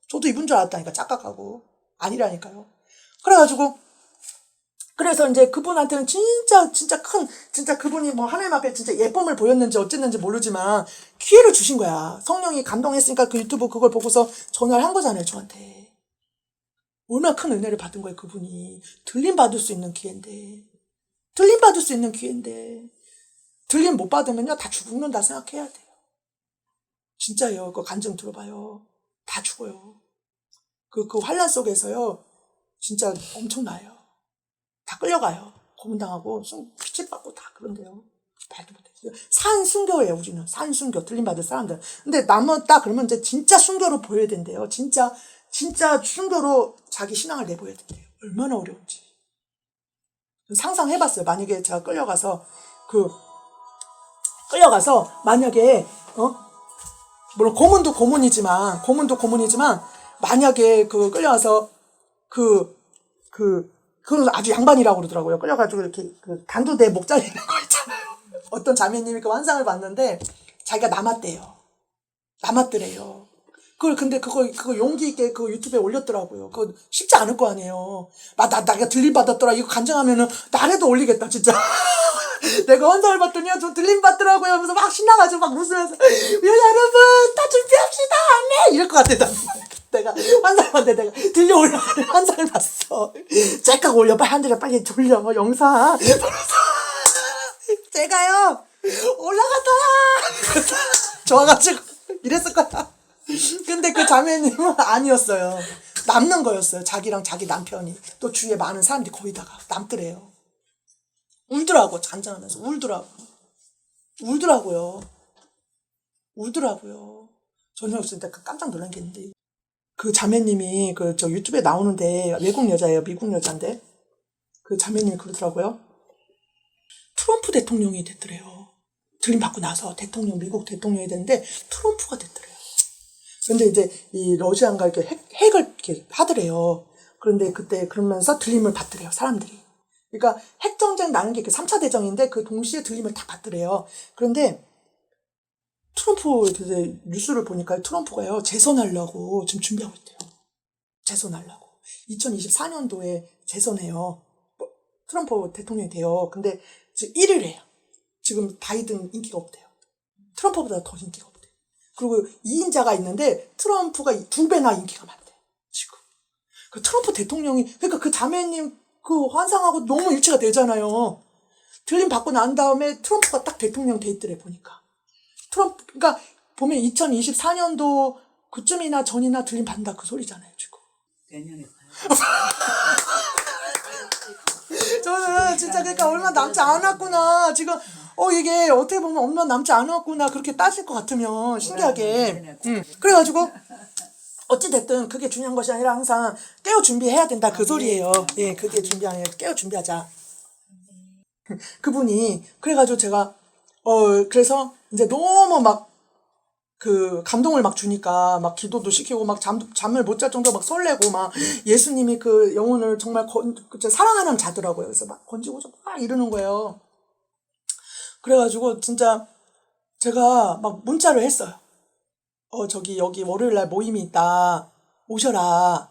저도 입은 줄 알았다니까 착각하고 아니라니까요. 그래가지고 그래서 이제 그분한테는 진짜 그분이 뭐 하나님 앞에 진짜 예쁨을 보였는지 어쨌는지 모르지만 기회를 주신 거야. 성령이 감동했으니까 그 유튜브 그걸 보고서 전화를 한 거잖아요, 저한테. 얼마나 큰 은혜를 받은 거예요, 그분이. 들림 받을 수 있는 기회인데. 들림 못 받으면요, 다 죽는다 생각해야 돼요. 진짜예요. 그 간증 들어봐요. 다 죽어요. 그 환란 속에서요, 진짜 엄청나요. 다 끌려가요. 고문당하고 피치받고 다 그런데요. 말도 못해요. 산순교예요, 우리는. 산순교. 들림받을 사람들. 근데 남았다 그러면 이제 진짜 순교로 보여야 된대요. 진짜 순교로 자기 신앙을 내보여야 된대요. 얼마나 어려운지. 상상해봤어요. 만약에 제가 끌려가서 만약에 물론 고문도 고문이지만 만약에 끌려가서 그건 아주 양반이라고 그러더라고요. 끌려가지고 이렇게 단두대 목 잘리는 거 있잖아요. 어떤 자매님이 그 환상을 봤는데 자기가 남았더래요. 근데 그거 용기 있게 그 유튜브에 올렸더라고요. 그거 쉽지 않을 거 아니에요. 내가 들림 받았더라. 이거 간증하면은 나래도 올리겠다, 진짜. 내가 환상을 봤더니 저 들림 받더라고요. 하면서 막 신나가지고 막 웃으면서 여러분 다 준비합시다. 네 이럴 것 같아. 내가 환상을 봤는데 내가 들려 올라가는 환상을 봤어. 짤깍 올려 빨리 돌려 영상. 제가요 올라갔다. 좋아가지고 이랬을 거야. 근데 그 자매님은 아니었어요. 남는 거였어요. 자기랑 자기 남편이. 또 주위에 많은 사람들이 거기다가 남더래요. 울더라고. 잔잔하면서 울더라고요. 저는 진짜 깜짝 놀란 게 있는데 그 자매님이 저 유튜브에 나오는데 외국 여자예요. 미국 여자인데 그 자매님이 그러더라고요. 트럼프 대통령이 됐더래요. 들림 받고 나서 미국 대통령이 됐는데 트럼프가 됐더래요. 근데 이제 이 러시아인가 이렇게 핵을 이렇게 하더래요. 그런데 그때 그러면서 들림을 받더래요. 사람들이. 그러니까 핵전쟁 나는 게 3차 대전인데 그 동시에 들림을 다 받더래요. 그런데 트럼프 이제 뉴스를 보니까 트럼프가요. 재선하려고 지금 준비하고 있대요. 재선하려고. 2024년도에 재선해요. 트럼프 대통령이 돼요. 근데 지금 1위를 해요. 지금 바이든 인기가 없대요. 트럼프보다 더 인기가 없대요. 그리고 2인자가 있는데 트럼프가 2배나 인기가 많대요. 지금. 그 트럼프 대통령이 그러니까 그 자매님 그 환상하고 너무 일치가 되잖아요. 들림 받고 난 다음에 트럼프가 딱 대통령 돼 있더래 보니까. 그러니까 보면 2024년도 그쯤이나 전이나 들림 받는다 그 소리잖아요 지금. 내년에 가요. 저는 진짜 그러니까 얼마 남지 않았구나 지금. 이게 어떻게 보면 얼마 남지 않았구나 그렇게 따질 것 같으면 신기하게. 그래가지고 어찌됐든 그게 중요한 것이 아니라 항상 깨어 준비해야 된다 그 소리예요. 예, 그게 중요해요. 깨어 준비하자. 그분이 그래가지고 제가 그래서 이제 너무 막 감동을 막 주니까 막 기도도 시키고 막 잠을 못 잘 정도로 막 설레고 막 예수님이 그 영혼을 정말 사랑하는 자더라고요. 그래서 막 건지고 막 이러는 거예요. 그래가지고 진짜 제가 막 문자를 했어요. 여기 월요일날 모임이 있다. 오셔라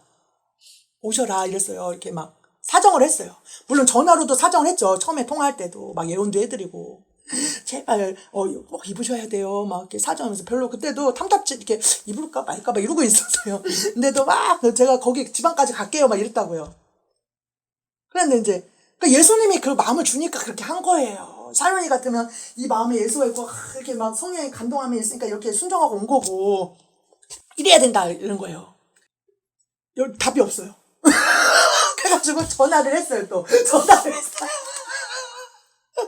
이랬어요. 이렇게 막 사정을 했어요. 물론 전화로도 사정을 했죠. 처음에 통화할 때도 막 예언도 해드리고 제발 꼭 입으셔야 돼요. 막 이렇게 사정하면서 별로 그때도 탐탁지 이렇게 입을까 말까 막 이러고 있었어요. 근데도 막 제가 거기 지방까지 갈게요 막 이랬다고요. 그런데 이제 예수님이 그 마음을 주니까 그렇게 한 거예요. 사연이 같으면 이 마음에 예수가 있고 이렇게 막 성령이 감동함이 있으니까 이렇게 순종하고 온 거고 이래야 된다 이런 거예요. 답이 없어요. 그래가지고 전화를 했어요.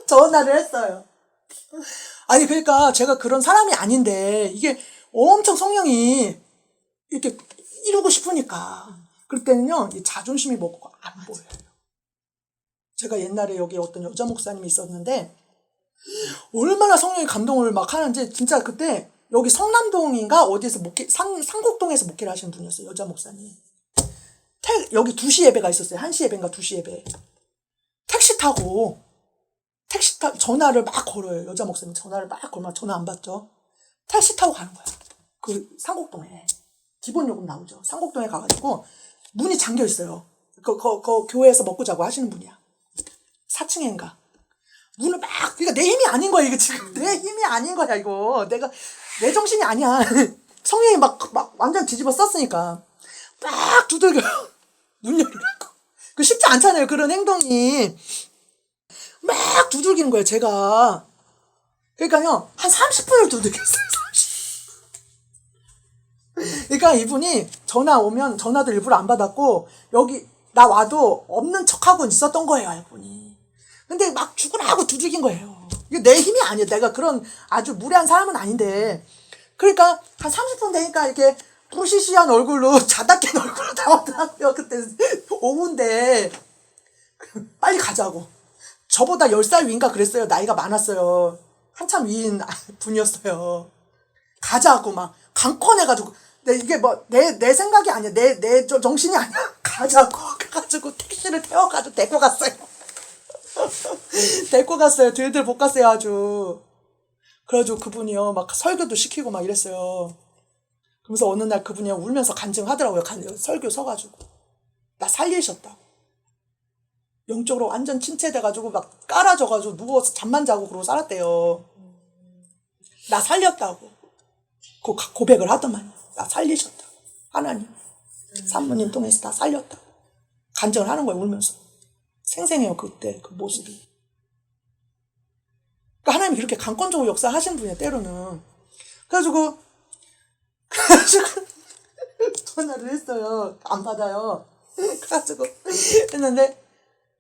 전화를 했어요. 아니 그러니까 제가 그런 사람이 아닌데 이게 엄청 성령이 이렇게 이루고 싶으니까 그럴 때는요 이 자존심이 먹고 안 보여요. 제가 옛날에 여기 어떤 여자 목사님이 있었는데 얼마나 성령이 감동을 막 하는지 진짜 그때 여기 성남동인가 어디에서 상곡동에서 목회를 하시는 분이었어요. 여자 목사님. 여기 2시 예배가 있었어요. 1시 예배인가 2시 예배. 택시 타고 전화를 막 걸어요. 여자 목사님 전화를 막 걸면 전화 안 받죠. 택시 타고 가는 거야. 그 상곡동에. 기본 요금 나오죠. 상곡동에 가가지고 문이 잠겨 있어요. 그 교회에서 먹고 자고 하시는 분이야. 4층인가. 문을 막, 그러니까 내 힘이 아닌 거야, 이거 지금. 내 힘이 아닌 거야, 이거. 내 정신이 아니야. 성령이 막 완전 뒤집어 썼으니까. 막 두들겨요. 문 열으라고. 그 쉽지 않잖아요, 그런 행동이. 막 두들기는 거예요, 제가. 그러니까요, 한 30분을 두들겼어요, 30분. 그러니까 이분이 전화 오면 전화도 일부러 안 받았고, 여기, 나 와도 없는 척하고 있었던 거예요, 이분이. 근데 막 죽으라고 두들긴 거예요. 이게 내 힘이 아니에요. 내가 그런 아주 무례한 사람은 아닌데. 그러니까 한 30분 되니까 이렇게 부시시한 얼굴로 자다 깬 얼굴로 나오더라고요. 그때 오후인데 빨리 가자고. 저보다 10살 위인가 그랬어요. 나이가 많았어요. 한참 위인 분이었어요. 가자고 막 강권해가지고. 이게 뭐 내 생각이 아니야. 내 정신이 아니야. 가자고. 그래가지고 택시를 태워가지고 데리고 갔어요. 데리고 갔어요. 들들 볶았어요, 아주. 그래가지고 그분이요, 막 설교도 시키고 막 이랬어요. 그러면서 어느 날 그분이 울면서 간증하더라고요. 설교 서가지고. 나 살리셨다고. 영적으로 완전 침체돼가지고 막 깔아져가지고 누워서 잠만 자고 그러고 살았대요. 나 살렸다고. 고백을 하더만요. 나 살리셨다고. 하나님. 산모님 통해서 나 살렸다고. 간증을 하는 거예요, 울면서. 생생해요, 그때 그 모습이. 그러니까 하나님이 그렇게 강권적으로 역사하신 분이에요, 때로는. 그래가지고 전화를 했어요. 안 받아요. 그래가지고 했는데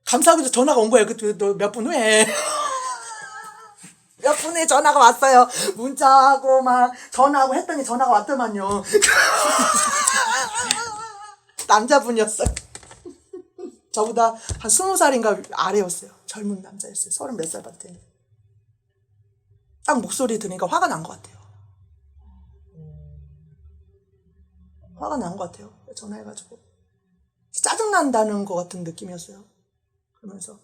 감사하게도 전화가 온 거예요. 몇 분 후에. 몇 분 후에 전화가 왔어요. 문자하고 막 전화하고 했더니 전화가 왔더만요. 남자분이었어요. 저보다 한 20살인가 아래였어요. 젊은 남자였어요. 30 몇 살 같은. 딱 목소리 들으니까 화가 난 것 같아요. 화가 난 것 같아요. 전화해가지고. 짜증난다는 것 같은 느낌이었어요. 그러면서.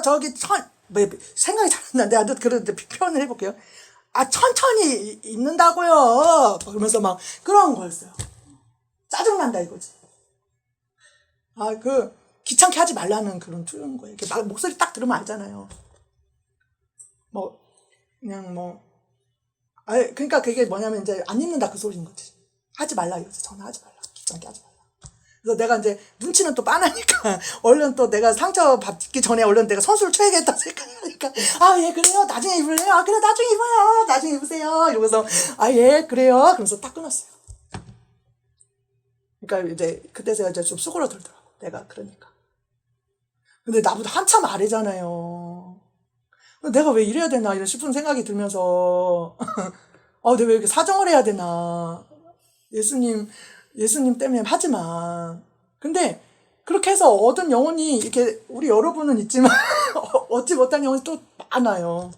저기, 생각이 잘 안 나는데, 내가 그런데 표현을 해볼게요. 천천히 있는다고요. 그러면서 막, 그런 거였어요. 짜증난다 이거지. 귀찮게 하지 말라는 그런 투는 거예요. 이렇게 목소리 딱 들으면 알잖아요. 그러니까 그게 뭐냐면 이제 안 입는다 그 소리인 거지. 하지 말라 이거지. 전화하지 말라. 귀찮게 하지 말라. 그래서 내가 이제 눈치는 또 빠나니까 얼른 또 내가 상처 받기 전에 얼른 내가 선수를 쳐야겠다 생각하니까 예 그래요. 나중에 입을래요. 그래 나중에 입어요. 나중에 입으세요. 이러면서 예 그래요. 그러면서 딱 끊었어요. 그러니까 이제 그때서야 이제 좀 수그러들더라고. 내가 그러니까. 근데 나보다 한참 아래잖아요. 내가 왜 이래야 되나 이런 싶은 생각이 들면서 내가 왜 이렇게 사정을 해야 되나. 예수님 때문에 하지마. 근데 그렇게 해서 얻은 영혼이 이렇게 우리 여러분은 있지만 얻지 못한 영혼이 또 많아요.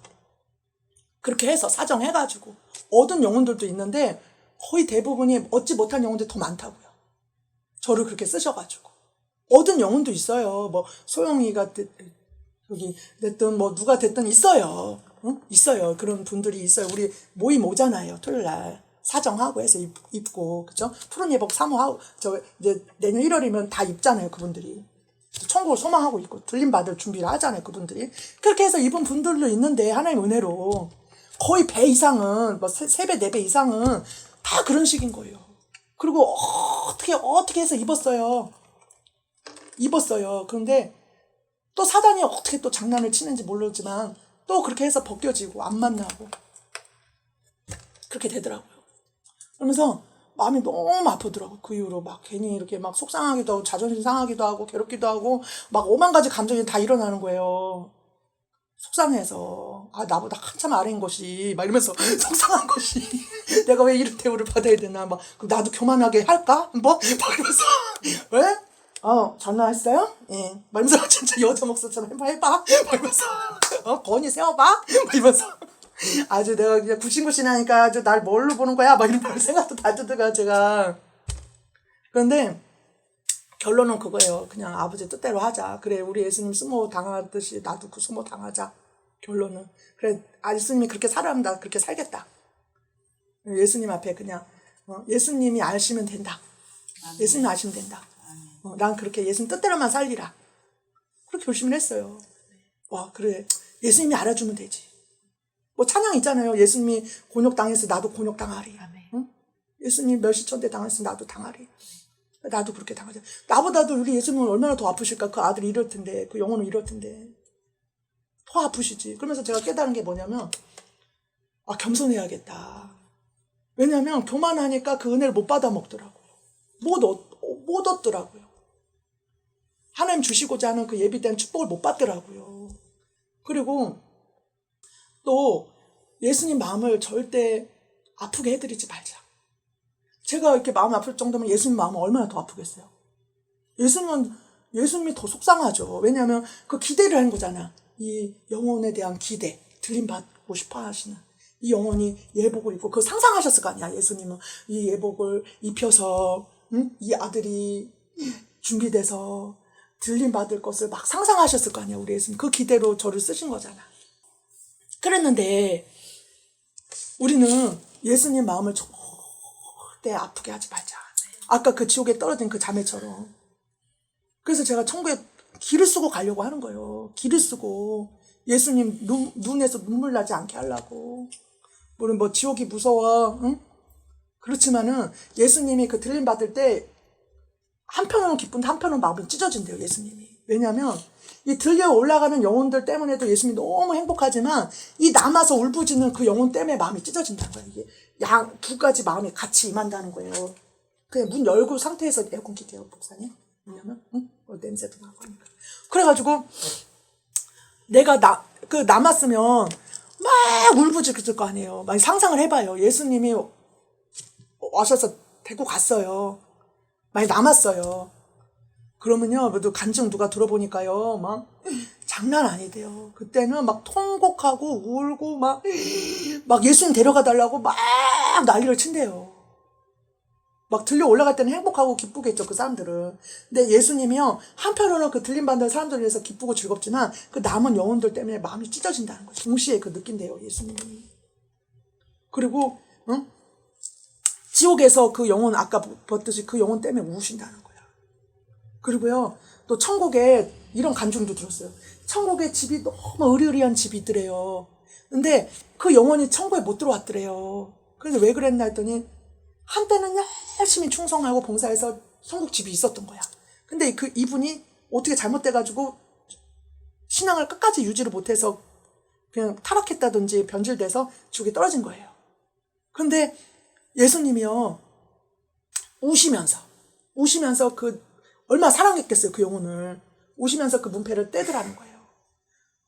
그렇게 해서 사정해가지고 얻은 영혼들도 있는데 거의 대부분이 얻지 못한 영혼들이 더 많다고요. 저를 그렇게 쓰셔가지고 얻은 영혼도 있어요. 뭐 소영이가 됐든 뭐 누가 됐든 있어요. 응? 있어요. 그런 분들이 있어요. 우리 모임 오잖아요. 토요일날 사정하고 해서 입고 그죠? 푸른 예복 사모하고 이제 내년 1월이면 다 입잖아요. 그분들이 천국을 소망하고 있고 들림 받을 준비를 하잖아요. 그분들이 그렇게 해서 입은 분들도 있는데 하나님 은혜로 거의 배 이상은 뭐 3배 4배 이상은 다 그런 식인 거예요. 그리고 어떻게 해서 입었어요. 그런데 또 사단이 어떻게 또 장난을 치는지 모르지만 또 그렇게 해서 벗겨지고 안 만나고 그렇게 되더라고요. 그러면서 마음이 너무 아프더라고요. 그 이후로 막 괜히 이렇게 막 속상하기도 하고 자존심 상하기도 하고 괴롭기도 하고 막 5만 가지 감정이 다 일어나는 거예요. 속상해서 나보다 한참 아래인 것이 막 이러면서 속상한 것이 내가 왜 이런 대우를 받아야 되나 막 그럼 나도 교만하게 할까? 막 이러면서 왜? 전화했어요? 예. 막 이러면서 진짜 여자 목소리처럼 해봐. 막 이러면서 건이 세워봐. 막 이러면서 아주 내가 그냥 굿신굿신하니까 아주 날 뭘로 보는 거야? 막 이런 생각도 다 들다가 제가. 그런데 결론은 그거예요. 그냥 아버지 뜻대로 하자. 그래 우리 예수님 수모 당하듯이 나도 그 수모 당하자. 결론은. 그래 예수님이 그렇게 살아면 나 그렇게 살겠다. 예수님 앞에 그냥 예수님이 아시면 된다. 예수님 아시면 된다. 난 그렇게 예수님 뜻대로만 살리라. 그렇게 결심을 했어요. 와, 그래. 예수님이 알아주면 되지. 뭐 찬양 있잖아요. 예수님이 곤욕당했을 때 나도 곤욕당하리. 아멘. 응? 예수님 멸시천대 당했을 때 나도 당하리. 나도 그렇게 당하자. 나보다도 우리 예수님은 얼마나 더 아프실까? 그 아들이 이럴 텐데, 그 영혼은 이럴 텐데. 더 아프시지. 그러면서 제가 깨달은 게 뭐냐면, 아, 겸손해야겠다. 왜냐면 교만하니까 그 은혜를 못 받아 먹더라고요. 못 얻더라고요. 하나님 주시고자 하는 그 예비된 축복을 못 받더라고요. 그리고 또 예수님 마음을 절대 아프게 해드리지 말자. 제가 이렇게 마음이 아플 정도면 예수님 마음은 얼마나 더 아프겠어요. 예수님이 더 속상하죠. 왜냐하면 그 기대를 하는 거잖아. 이 영혼에 대한 기대, 들림받고 싶어 하시는 이 영혼이 예복을 입고 그거 상상하셨을 거 아니야. 예수님은 이 예복을 입혀서 이 아들이 준비돼서 들림받을 것을 막 상상하셨을 거 아니야. 우리 예수님 그 기대로 저를 쓰신 거잖아. 그랬는데 우리는 예수님 마음을 절대 아프게 하지 말자. 아까 그 지옥에 떨어진 그 자매처럼. 그래서 제가 천국에 기를 쓰고 가려고 하는 거예요. 기를 쓰고 예수님 눈에서 눈물 나지 않게 하려고. 물론 뭐 지옥이 무서워, 응? 그렇지만은 예수님이 그 들림 받을 때 한편으로는 기쁜데 한편으로는 마음이 찢어진대요. 예수님이. 왜냐하면 이 들려 올라가는 영혼들 때문에도 예수님이 너무 행복하지만 이 남아서 울부짖는 그 영혼 때문에 마음이 찢어진다는 거예요. 이게 두 가지 마음이 같이 임한다는 거예요. 그냥 문 열고 상태에서 에어컨 킬게요, 목사님. 왜냐면 냄새도 나고 하니까. 그래가지고 내가 남았으면 막 울부짖을 거 아니에요. 막 상상을 해봐요. 예수님이 와셔서 데리고 갔어요. 많이 남았어요. 그러면요, 간증 누가 들어보니까요, 막 장난 아니대요. 그때는 막 통곡하고 울고 막 예수님 데려가 달라고 막 난리를 친대요. 막 들려 올라갈 때는 행복하고 기쁘겠죠, 그 사람들은. 근데 예수님이요, 한편으로는 그 들림받는 사람들을 위해서 기쁘고 즐겁지만 그 남은 영혼들 때문에 마음이 찢어진다는 거예요. 동시에 그 느낀대요, 예수님이. 그리고 지옥에서 그 영혼, 아까 봤듯이 그 영혼 때문에 우신다는 거예요. 그리고요, 또 천국에 이런 간증도 들었어요. 천국에 집이 너무 으리으리한 집이 있더래요. 근데 그 영혼이 천국에 못 들어왔더래요. 그래서 왜 그랬나 했더니 한때는 열심히 충성하고 봉사해서 천국 집이 있었던 거야. 근데 이분이 어떻게 잘못돼가지고 신앙을 끝까지 유지를 못해서 그냥 타락했다든지 변질돼서 지옥에 떨어진 거예요. 근데 예수님이요, 우시면서 얼마나 사랑했겠어요, 그 영혼을. 우시면서 그 문패를 떼더라는 거예요.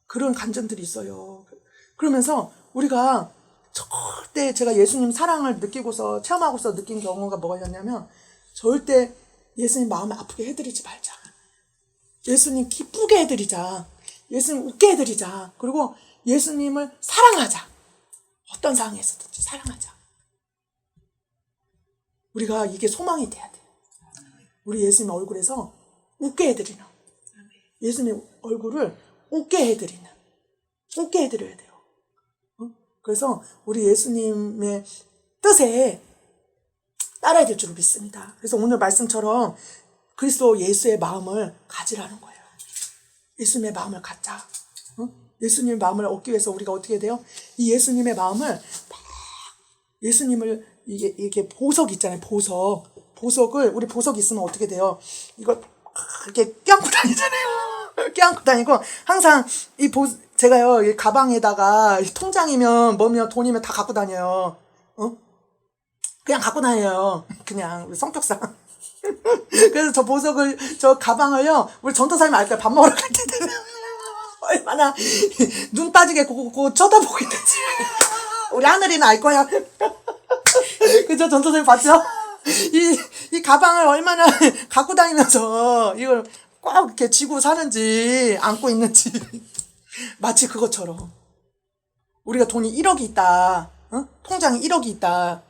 그런 간증들이 있어요. 그러면서 우리가 절대 제가 예수님 사랑을 느끼고서 체험하고서 느낀 경우가 뭐였냐면 절대 예수님 마음을 아프게 해드리지 말자. 예수님 기쁘게 해드리자. 예수님 웃게 해드리자. 그리고 예수님을 사랑하자. 어떤 상황에서든지 사랑하자. 우리가 이게 소망이 돼야 돼. 우리 예수님 얼굴에서 웃게 해드리는, 예수님 얼굴을 웃게 해드려야 돼요. 그래서 우리 예수님의 뜻에 따라야 될 줄 믿습니다. 그래서 오늘 말씀처럼 그리스도 예수의 마음을 가지라는 거예요. 예수님의 마음을 갖자. 예수님의 마음을 얻기 위해서 우리가 어떻게 돼요? 이 예수님의 마음을 예수님을 이게 보석 있잖아요. 보석을 우리 보석이 있으면 어떻게 돼요? 이걸 이렇게 껴안고 다니잖아요. 껴안고 다니고 항상 제가요, 이 가방에다가 통장이면 뭐면 돈이면 다 갖고 다녀요. 그냥 갖고 다녀요. 그냥 우리 성격상. 그래서 저 가방을요, 우리 전도사님 알 거예요. 밥 먹으러 갈 때 되면 얼마나 눈 빠지게 그거 쳐다보고 있는지. 우리 하늘이는 알 거야. 그죠? 전도사님 봤죠? 이 가방을 얼마나 갖고 다니면서 이걸 꼭 이렇게 쥐고 사는지, 안고 있는지. 마치 그것처럼. 우리가 돈이 1억이 있다. 통장에 1억이 있다.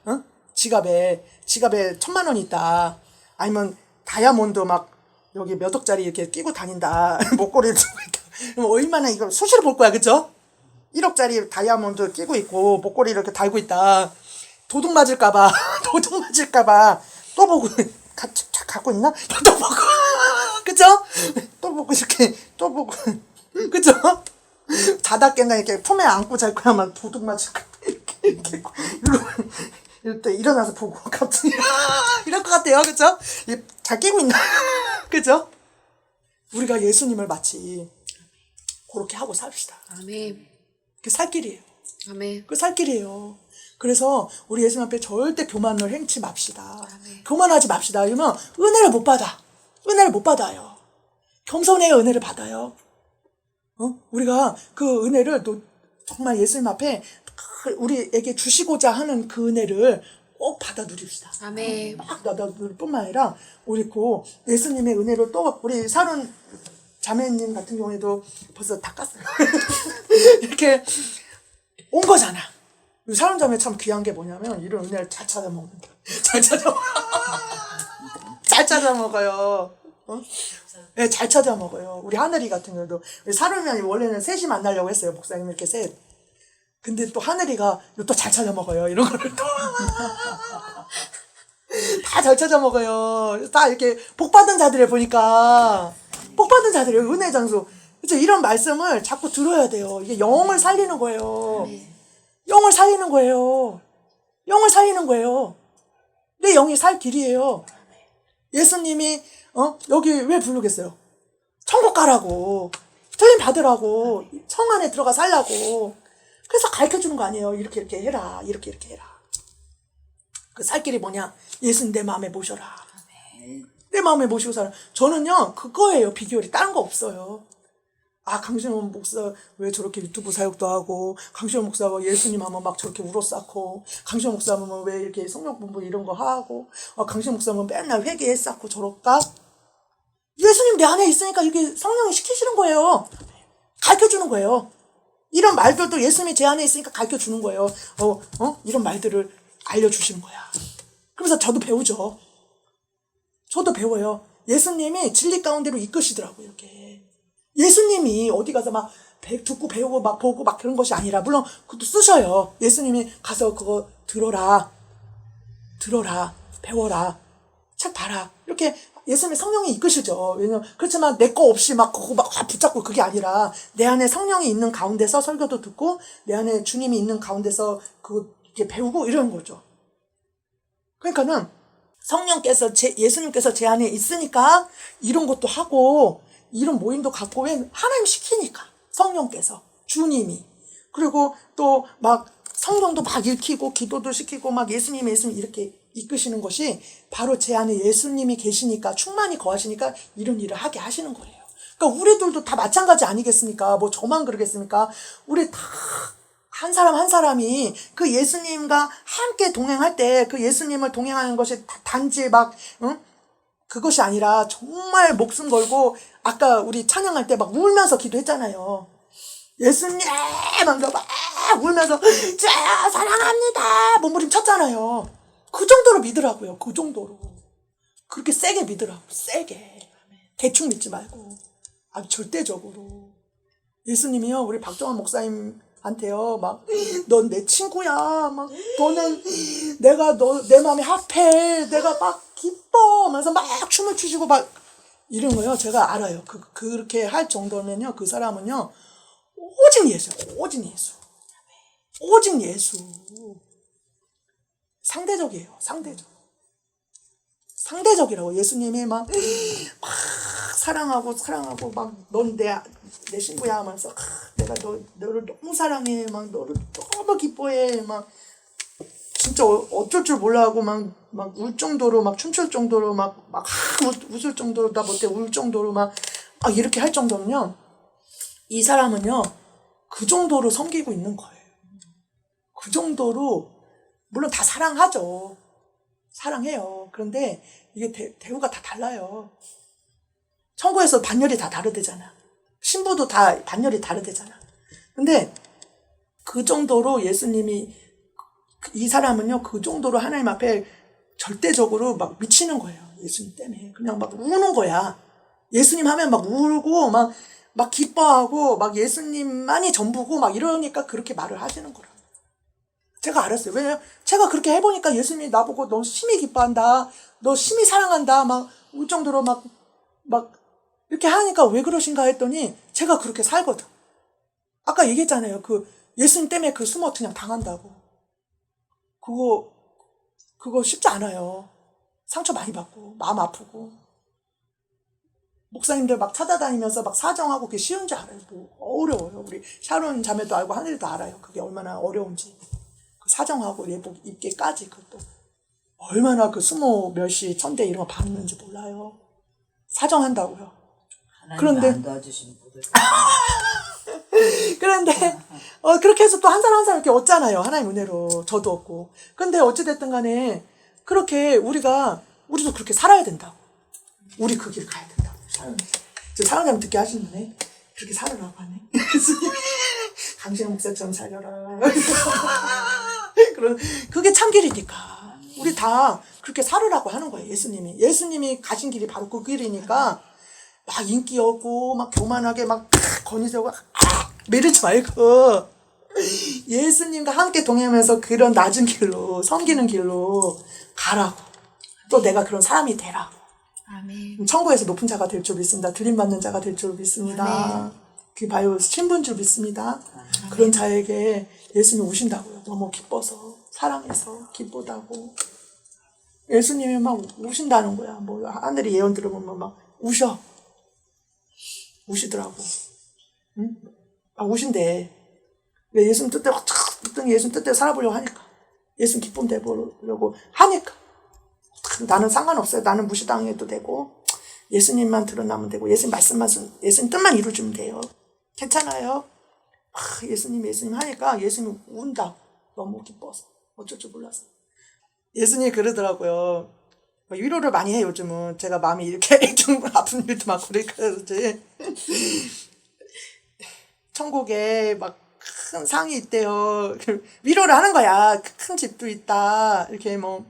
지갑에 1,000만 원이 있다. 아니면 다이아몬드 막 여기 몇 억짜리 이렇게 끼고 다닌다. 목걸이를 쓰고 있다. 그럼 얼마나 이걸 수시로 볼 거야. 그죠? 1억짜리 다이아몬드 끼고 있고 목걸이 이렇게 달고 있다. 도둑 맞을까봐 또 보고 갖고 있나? 또 보고 그죠? 또 보고 이렇게 또 보고 그죠? 자다 깬가 이렇게 품에 안고 잘 거야 막 도둑 맞을 거야 이렇게 이럴 때 일어나서 보고 갑자기 이럴 것 같아요, 그죠? 잘 끼고 있나? 그죠? 우리가 예수님을 마치 그렇게 하고 삽시다. 아멘. 그게 살 길이에요. 아멘. 그 살 길이에요. 그래서 우리 예수님 앞에 절대 교만을 행치 맙시다. 아멘. 교만하지 맙시다. 이러면 은혜를 못 받아. 은혜를 못 받아요. 겸손해야 은혜를 받아요. 우리가 그 은혜를 또 정말 예수님 앞에 우리에게 주시고자 하는 그 은혜를 꼭 받아 누립시다. 아멘. 막 받아 누릴 뿐만 아니라 우리 그 예수님의 은혜를 또 우리 사륜 자매님 같은 경우에도 벌써 다 깠어요. 이렇게 온 거잖아. 사륜 자매 참 귀한 게 뭐냐면 이런 은혜를 잘 찾아 먹는다. 잘 찾아 먹어요. 네, 잘 찾아 먹어요. 우리 하늘이 같은 경우도 우리 사륜이 원래는 셋이 만나려고 했어요. 목사님 이렇게 셋. 근데 또 하늘이가 또 잘 찾아 먹어요. 이런 거를 또. 다 잘 찾아 먹어요. 다 이렇게 복 받은 자들을 보니까 복 받은 자들이 은혜 장소. 그렇죠? 이런 말씀을 자꾸 들어야 돼요. 이게 영을 살리는 거예요. 영을 살리는 거예요. 영을 살리는 거예요. 내 영이 살 길이에요. 예수님이 여기 왜 부르겠어요? 천국 가라고. 저희 받으라고. 청 안에 들어가 살라고. 그래서 가르쳐주는 거 아니에요. 이렇게 해라. 이렇게 해라. 그 살 길이 뭐냐? 예수님 내 마음에 모셔라. 내 마음에 모시고 살아. 저는요, 그거예요. 비결이. 다른 거 없어요. 아, 강신원 목사 왜 저렇게 유튜브 사역도 하고, 강신원 목사가 예수님 하면 막 저렇게 울어쌓고, 강신원 목사 하면 왜 이렇게 성령 공부 이런 거 하고, 강신원 목사 하면 맨날 회개해 쌓고 저럴까? 예수님 내 안에 있으니까 이렇게 성령이 시키시는 거예요. 가르쳐주는 거예요. 이런 말들도 예수님이 제 안에 있으니까 가르쳐주는 거예요. 이런 말들을 알려주시는 거야. 그러면서 저도 배우죠. 저도 배워요. 예수님이 진리 가운데로 이끄시더라고요, 이렇게. 예수님이 어디 가서 막 듣고 배우고 막 보고 막 그런 것이 아니라, 물론 그것도 쓰셔요. 예수님이 가서 그거 들어라, 배워라, 책 봐라. 이렇게 예수님의 성령이 이끄시죠. 왜냐면, 그렇지만 내 거 없이 막 그거 막 붙잡고 그게 아니라, 내 안에 성령이 있는 가운데서 설교도 듣고, 내 안에 주님이 있는 가운데서 그거 이렇게 배우고 이러는 거죠. 그러니까는, 성령께서 예수님께서 제 안에 있으니까 이런 것도 하고 이런 모임도 갖고 왜 하나님 시키니까 성령께서 주님이 그리고 또 막 성령도 막 읽히고 기도도 시키고 막 예수님 이렇게 이끄시는 것이 바로 제 안에 예수님이 계시니까 충만히 거하시니까 이런 일을 하게 하시는 거예요. 그러니까 우리들도 다 마찬가지 아니겠습니까? 뭐 저만 그러겠습니까? 우리 다 한 사람 한 사람이 그 예수님과 함께 동행할 때 그 예수님을 동행하는 것이 단지 막 그것이 아니라 정말 목숨 걸고 아까 우리 찬양할 때 막 울면서 기도했잖아요. 예수님 막 울면서 자 사랑합니다 몸부림 쳤잖아요. 그 정도로 믿으라고요. 그 정도로 그렇게 세게 믿으라고. 세게 대충 믿지 말고 아주 절대적으로. 예수님이요 우리 박정환 목사님 한테요, 막, 넌 내 친구야. 막, 너는 내가 내 마음에 합해. 내가 막 기뻐. 하면서 막 춤을 추시고 막 이런 거요. 제가 알아요. 그렇게 할 정도면요. 그 사람은요. 오직 예수. 오직 예수. 오직 예수. 상대적이에요. 상대적이라고. 예수님이 막 사랑하고 막 넌 내 친구야 하면서 내가 너를 너무 사랑해 막 너를 너무 기뻐해 막 진짜 어쩔 줄 몰라 하고 막 울 정도로 막 춤출 정도로 막 웃을 정도로 나 못해 울 정도로 막 이렇게 할 정도면요 이 사람은요 그 정도로 섬기고 있는 거예요. 그 정도로 물론 다 사랑하죠. 사랑해요. 그런데 이게 대우가 다 달라요. 천국에서 반열이 다 다르대잖아. 신부도 다 반열이 다르대잖아. 근데 그 정도로 예수님이 이 사람은요 그 정도로 하나님 앞에 절대적으로 막 미치는 거예요. 예수님 때문에 그냥 막 우는 거야. 예수님 하면 막 울고 막 기뻐하고 막 예수님만이 전부고 막 이러니까 그렇게 말을 하시는 거라. 제가 알았어요. 왜냐면 제가 그렇게 해보니까 예수님이 나보고 너 심히 기뻐한다. 너 심히 사랑한다. 막 울 정도로 막 이렇게 하니까 왜 그러신가 했더니 제가 그렇게 살거든. 아까 얘기했잖아요. 그 예수님 때문에 그 수모 그냥 당한다고. 그거 쉽지 않아요. 상처 많이 받고 마음 아프고 목사님들 막 찾아다니면서 막 사정하고 그게 쉬운 줄 알아요. 뭐 어려워요. 우리 샤론 자매도 알고 하늘도 알아요. 그게 얼마나 어려운지. 그 사정하고 예복 입기까지 그것도 얼마나 그 수모 멸시 천대 이런 거 받는지 몰라요. 사정한다고요. 그런데 안 도와주시는 분들. 그런데 그렇게 해서 또 한 사람 한 사람 이렇게 얻잖아요. 하나님 은혜로 저도 얻고. 근데 어찌됐든 간에 그렇게 우리도 그렇게 살아야 된다고. 우리 그 길 가야 된다고. 저 사랑자면 듣게 하시는데 그렇게 살으라고 하네. 강신영 목사처럼 살려라. 그게 참 길이니까. 우리 다 그렇게 살으라고 하는 거예요. 예수님이 가신 길이 바로 그 길이니까 막 인기 없고 막 교만하게 막 건의되고 이러지 말고 예수님과 함께 동행하면서 그런 낮은 길로 섬기는 길로 가라고. 또 내가 그런 사람이 되라고. 아멘. 천국에서 높은 자가 될 줄 믿습니다. 들림받는 자가 될 줄 믿습니다. 그 바요 신분 줄 믿습니다. 그런 자에게 예수님 오신다고요. 너무 기뻐서 사랑해서 기쁘다고. 예수님이 막 우신다는 거야. 뭐 하늘이 예언 들으면 막 우시더라고. 응? 우신대. 왜 예수님 뜻대로 예수님 뜻대로 살아보려고 하니까. 예수님 기쁨 내보려고 하니까. 나는 상관없어요. 나는 무시당해도 되고 예수님만 드러나면 되고 예수님 말씀만 예수님 뜻만 이루어주면 돼요. 괜찮아요. 예수님 하니까 예수님이 운다. 너무 기뻐서 어쩔 줄 몰라서. 예수님이 그러더라고요. 위로를 많이 해요. 요즘은 제가 마음이 이렇게 좀 아픈 일도 많고 그러니까 그러지. 천국에 막 큰 상이 있대요. 위로를 하는 거야. 큰 집도 있다. 이렇게 뭐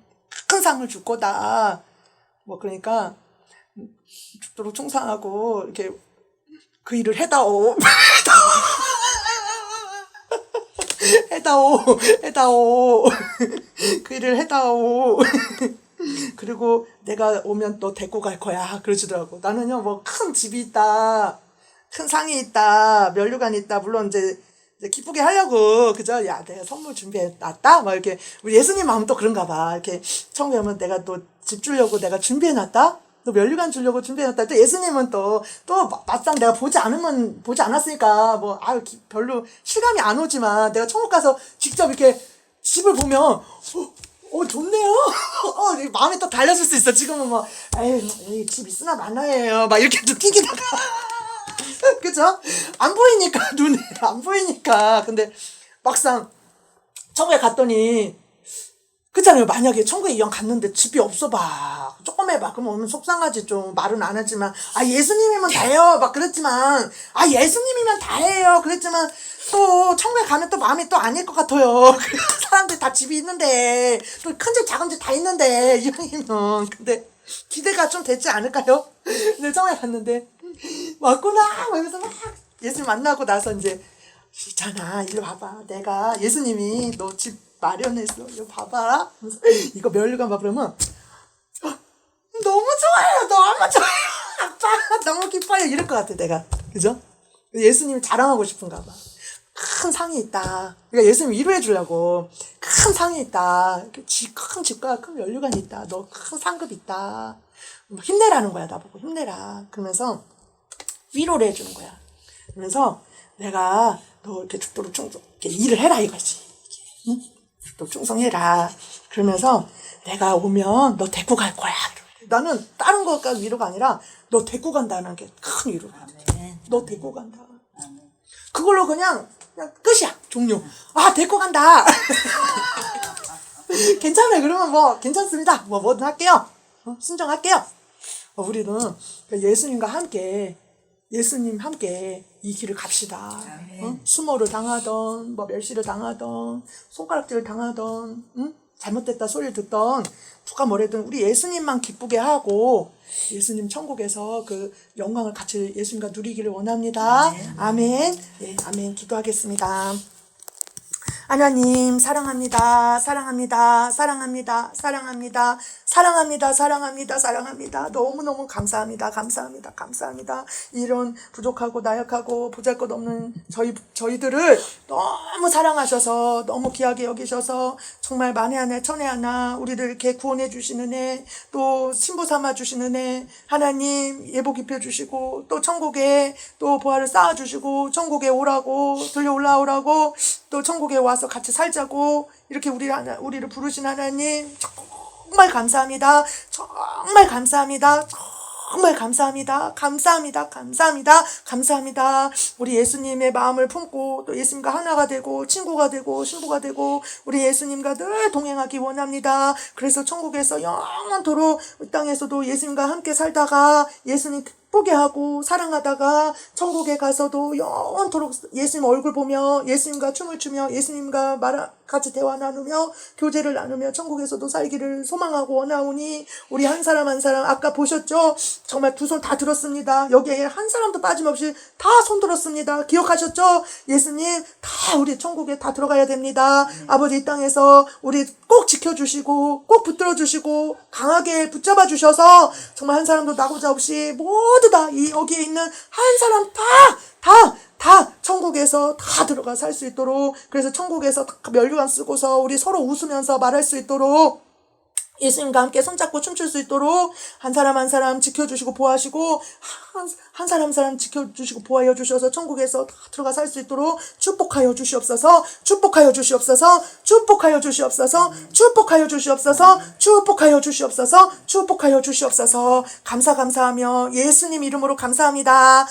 큰 상을 줄 거다. 뭐 그러니까 죽도록 충성하고 이렇게 그 일을 해다오. 해다오. 그 일을 해다오. 그리고 내가 오면 너 데리고 갈 거야. 그러시더라고. 나는요, 뭐 큰 집이 있다. 큰 상이 있다. 면류관이 있다. 물론 이제 기쁘게 하려고, 그죠? 야, 내가 선물 준비해놨다? 막 이렇게, 우리 예수님 마음은 또 그런가 봐. 이렇게, 천국에 오면 내가 또 집 주려고 내가 준비해놨다? 또 면류관 주려고 준비해놨다? 또 예수님은 또 막상 내가 보지 않았으니까, 뭐, 별로 실감이 안 오지만, 내가 천국 가서 직접 이렇게 집을 보면, 좋네요? 마음이 또 달라질 수 있어. 지금은 뭐, 에이, 집 있으나 마나예요. 막 이렇게 느끼기다가. 그죠? 안 보이니까, 눈에. 안 보이니까. 근데 막상 천국에 갔더니, 그렇잖아요. 만약에 천국에 이왕 갔는데 집이 없어 봐. 조금 해봐. 그럼 오면 속상하지 좀. 말은 안 하지만. 예수님이면 다해요. 막 그랬지만. 예수님이면 다해요. 그랬지만, 또 천국에 가면 또 마음이 또 아닐 것 같아요. 사람들 다 집이 있는데, 또 큰 집 작은 집 다 있는데, 이왕이면. 근데 기대가 좀 되지 않을까요? 근데 천국에 갔는데, 왔구나! 이러면서 막 예수님 만나고 나서 이제, 있잖아, 일로 와봐. 내가 예수님이 너 집 마련했어. 이거 봐봐. 이거 면류관 봐. 그러면, 너무 좋아요. 너무 좋아요. 아빠, 너무 기뻐요. 이럴 것 같아, 내가. 그죠? 예수님이 자랑하고 싶은가 봐. 큰 상이 있다. 그러니까 예수님 위로해 주려고. 큰 상이 있다. 큰 집과 큰 면류관이 있다. 너 큰 상급 있다. 힘내라는 거야, 나보고. 힘내라. 그러면서 위로를 해주는 거야. 그러면서 내가 너 이렇게 죽도록 이렇게 일을 해라 이거지. 응? 죽도록 충성해라. 그러면서 내가 오면 너 데리고 갈 거야. 나는 다른 거가 위로가 아니라 너 데리고 간다는 게 큰 위로야. 너 데리고 간다. 그걸로 그냥 끝이야. 종료. 데리고 간다. 괜찮아요. 그러면 뭐 괜찮습니다. 뭐든 할게요. 순종할게요. 우리는 예수님과 함께 이 길을 갑시다. 수모를 당하던, 멸시를 당하던, 손가락질을 당하던, 잘못됐다 소리를 듣던, 누가 뭐래든 우리 예수님만 기쁘게 하고, 예수님 천국에서 그 영광을 같이 예수님과 누리기를 원합니다. 아멘. 네, 아멘. 기도하겠습니다. 하나님 사랑합니다. 사랑합니다. 사랑합니다. 사랑합니다. 사랑합니다. 사랑합니다. 사랑합니다. 너무너무 감사합니다. 감사합니다. 감사합니다. 이런 부족하고 나약하고 보잘것없는 저희들을 너무 사랑하셔서 너무 귀하게 여기셔서 정말 만에 하나 천에 하나 우리를 이렇게 구원해 주시는 애, 또 신부 삼아 주시는 애, 하나님 예복 입혀 주시고 또 천국에 또 보화를 쌓아 주시고 천국에 오라고 들려 올라오라고 또 천국에 와서 같이 살자고 이렇게 우리를 부르신 하나님 정말 감사합니다. 정말 감사합니다. 정말 감사합니다. 감사합니다. 감사합니다. 감사합니다. 우리 예수님의 마음을 품고 또 예수님과 하나가 되고 친구가 되고 신부가 되고 우리 예수님과 늘 동행하기 원합니다. 그래서 천국에서 영원토록 이 땅에서도 예수님과 함께 살다가 예수님 기쁘게 하고 사랑하다가 천국에 가서도 영원토록 예수님 얼굴 보며 예수님과 춤을 추며 예수님과 같이 대화 나누며 교제를 나누며 천국에서도 살기를 소망하고 원하오니 우리 한 사람 한 사람 아까 보셨죠? 정말 두 손 다 들었습니다. 여기에 한 사람도 빠짐없이 다 손 들었습니다. 기억하셨죠? 예수님 다 우리 천국에 다 들어가야 됩니다. 아버지 이 땅에서 우리 꼭 지켜주시고 꼭 붙들어 주시고 강하게 붙잡아 주셔서 정말 한 사람도 나고자 없이 모두 다 여기에 있는 한 사람 다 천국에서 다 들어가 살 수 있도록 그래서 천국에서 다 면류관 쓰고서 우리 서로 웃으면서 말할 수 있도록 예수님과 함께 손잡고 춤출 수 있도록 한 사람 한 사람 지켜주시고 보호하시고 한 사람 한 사람 지켜주시고 보호하여 주셔서 천국에서 다 들어가 살 수 있도록 축복하여 주시옵소서. 축복하여 주시옵소서. 축복하여 주시옵소서. 축복하여 주시옵소서. 축복하여 주시옵소서. 축복하여 주시옵소서. 감사하며 예수님 이름으로 감사합니다.